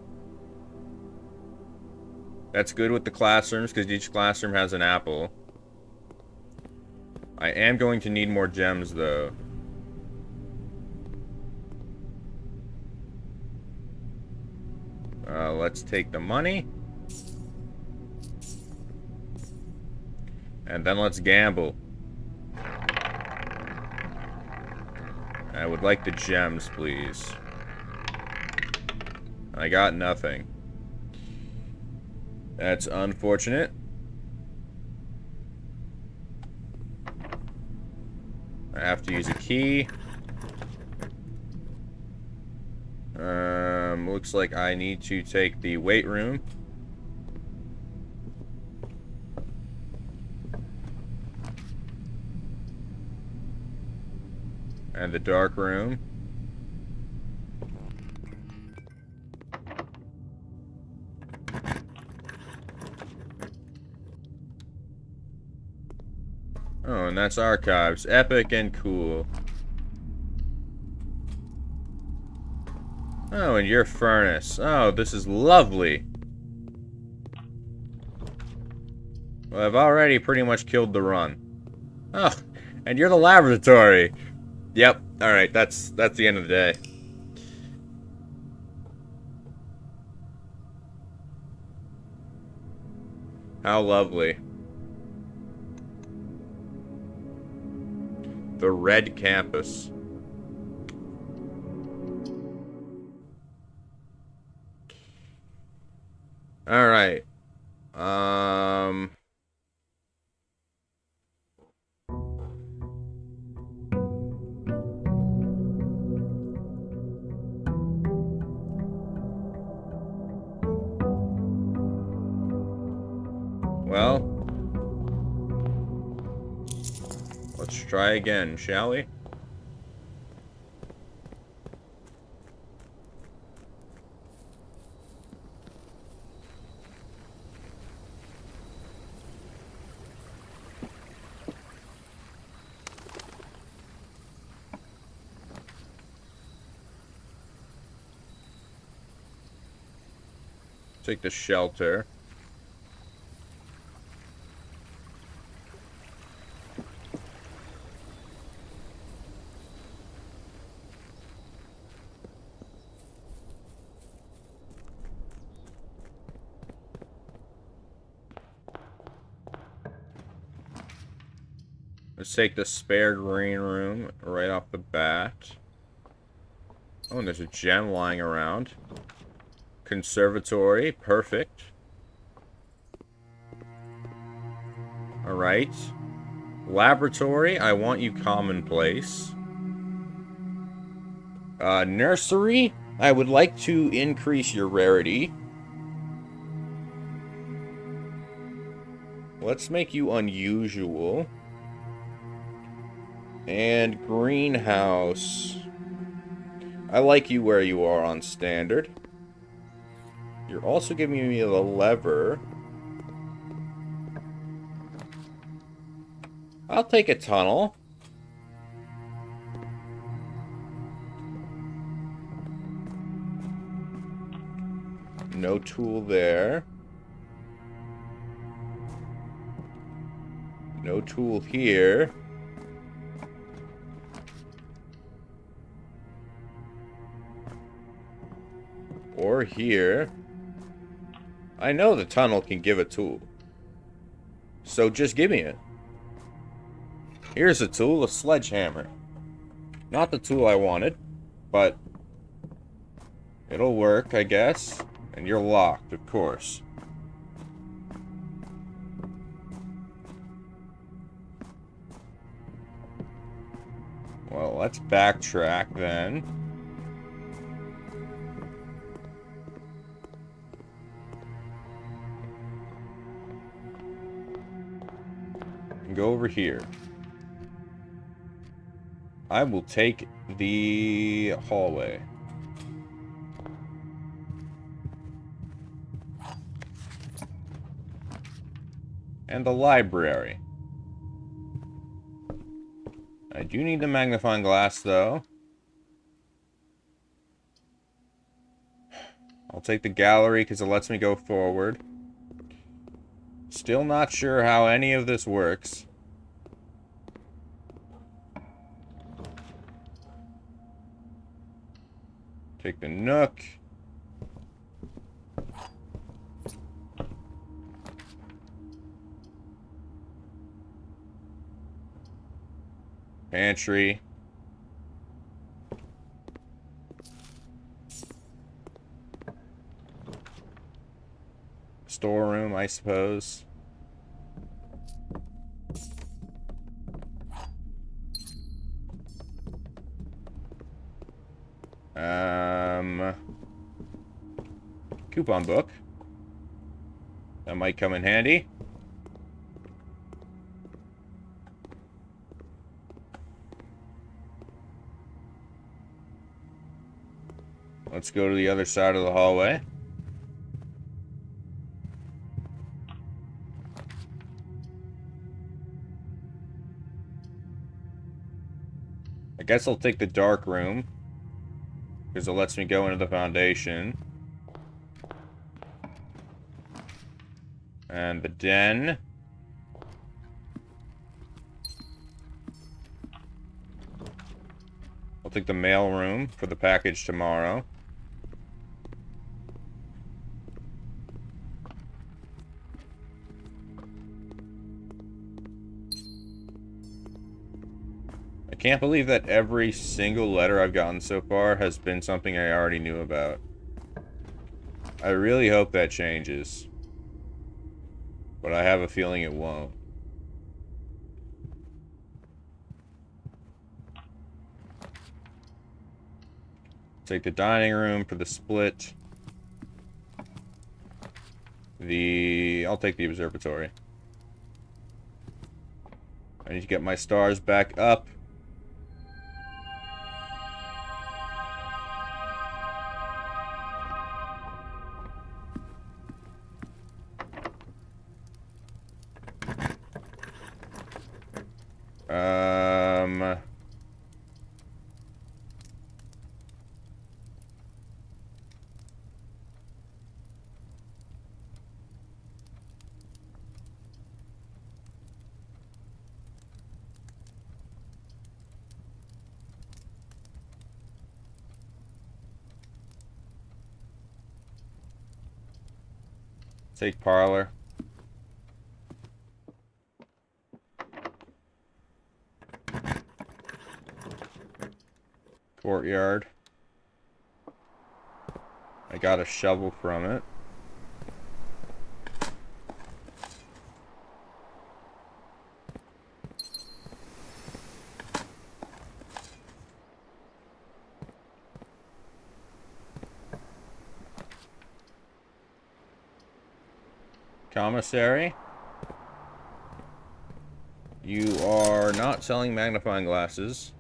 That's good with the classrooms because each classroom has an apple. I am going to need more gems, though. Let's take the money. And then let's gamble. I would like the gems, please. I got nothing. That's unfortunate. I have to use a key. Looks like I need to take the weight room. And the dark room. Oh, and that's archives. Epic and cool. Oh, and your furnace. Oh, this is lovely. Well, I've already pretty much killed the run. Oh, and you're the laboratory. Yep. Alright, that's the end of the day. How lovely. The red campus. Alright. Well, let's try again, shall we? Take the shelter. Let's take the spare green room right off the bat. Oh, and there's a gem lying around. Conservatory, perfect. Alright. Laboratory, I want you commonplace. Nursery, I would like to increase your rarity. Let's make you unusual. And greenhouse. I like you where you are on standard. You're also giving me the lever. I'll take a tunnel. No tool there. No tool here. Or here. I know the tunnel can give a tool. So just give me it. Here's a tool, a sledgehammer. Not the tool I wanted, but it'll work, I guess. And you're locked, of course. Well, let's backtrack then. And go over here. I will take the hallway. And the library. I do need the magnifying glass, though. I'll take the gallery because it lets me go forward. Still not sure how any of this works. Take the Nook. Pantry. Storeroom, I suppose. Coupon book. That might come in handy. Let's go to the other side of the hallway. I guess I'll take the dark room, because it lets me go into the foundation. And the den. I'll take the mail room for the package tomorrow. I can't believe that every single letter I've gotten so far has been something I already knew about. I really hope that changes. But I have a feeling it won't. Take the dining room for the split. I'll take the observatory. I need to get my stars back up. Take parlor. Courtyard. I got a shovel from it. Commissary. You are not selling magnifying glasses.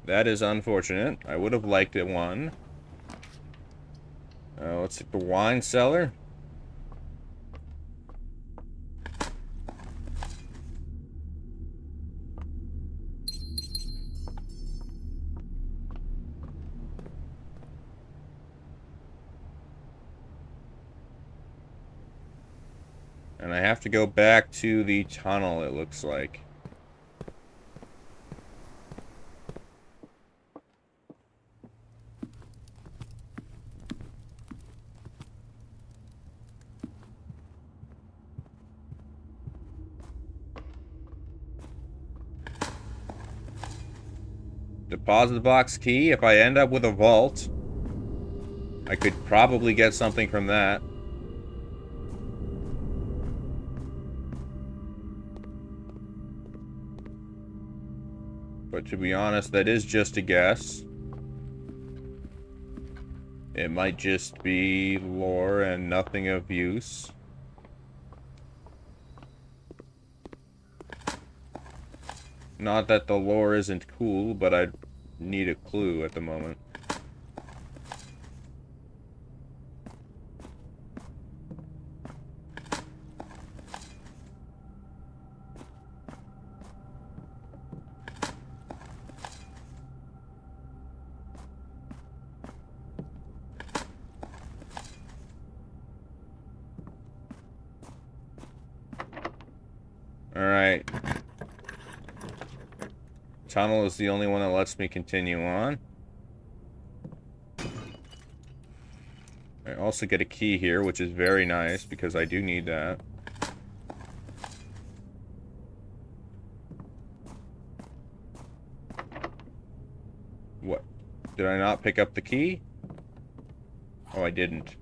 That is unfortunate. I would have liked it one. Let's take the wine cellar. And I have to go back to the tunnel, it looks like. Deposit box key. If I end up with a vault, I could probably get something from that. But to be honest, that is just a guess. It might just be lore and nothing of use. Not that the lore isn't cool, but I need a clue at the moment. Alright. Tunnel is the only one that lets me continue on. also get a key here, which is very nice because I do need that. What? Did I not pick up the key? Oh, I didn't.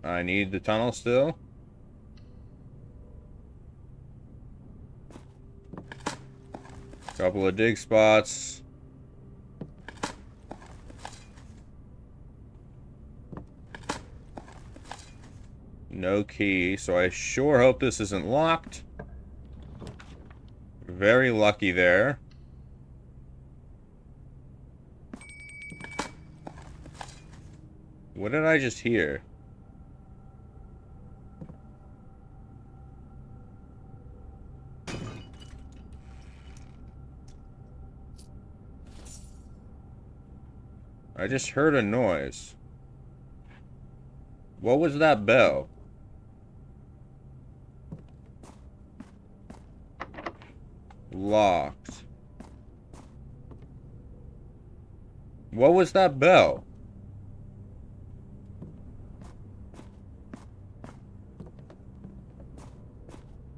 I need the tunnel still. Couple of dig spots. No key, so I sure hope this isn't locked. Very lucky there. What did I just hear? I just heard a noise. What was that bell? Locked. What was that bell?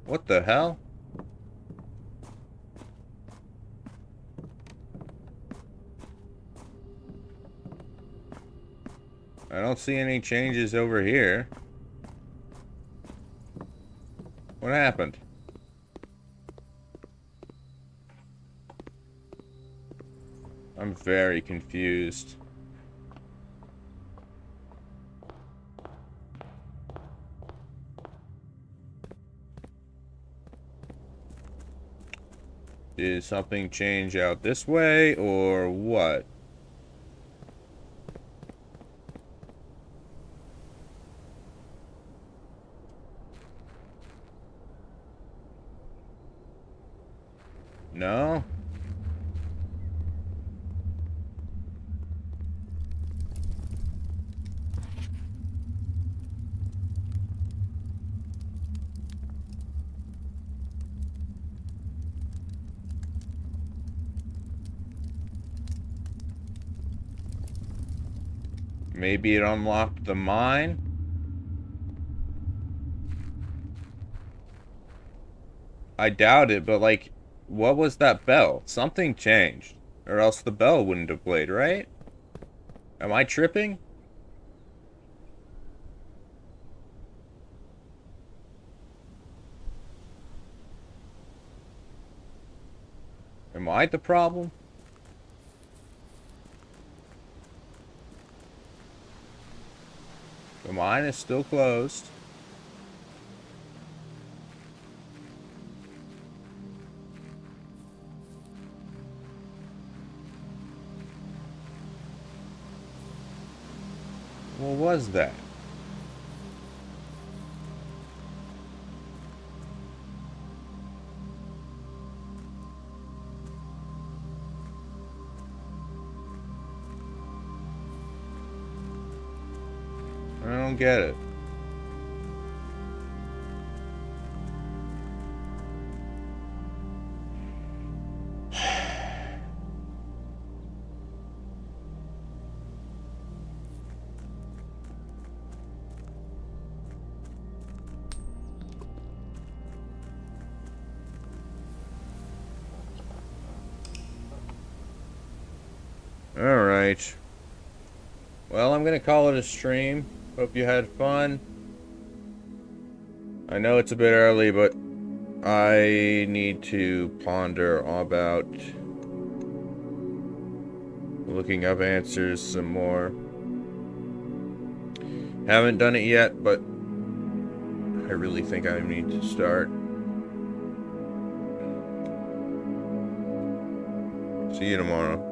What the hell? I don't see any changes over here. What happened? I'm very confused. Did something change out this way, or what? No? Maybe it unlocked the mine? I doubt it, but like, what was that bell? Something changed. Or else the bell wouldn't have played, right? Am I tripping? Am I the problem? The mine is still closed. What was that? I don't get it. Alright. Well, I'm gonna call it a stream. Hope you had fun. I know it's a bit early, but I need to ponder about looking up answers some more. Haven't done it yet, but I really think I need to start. See you tomorrow.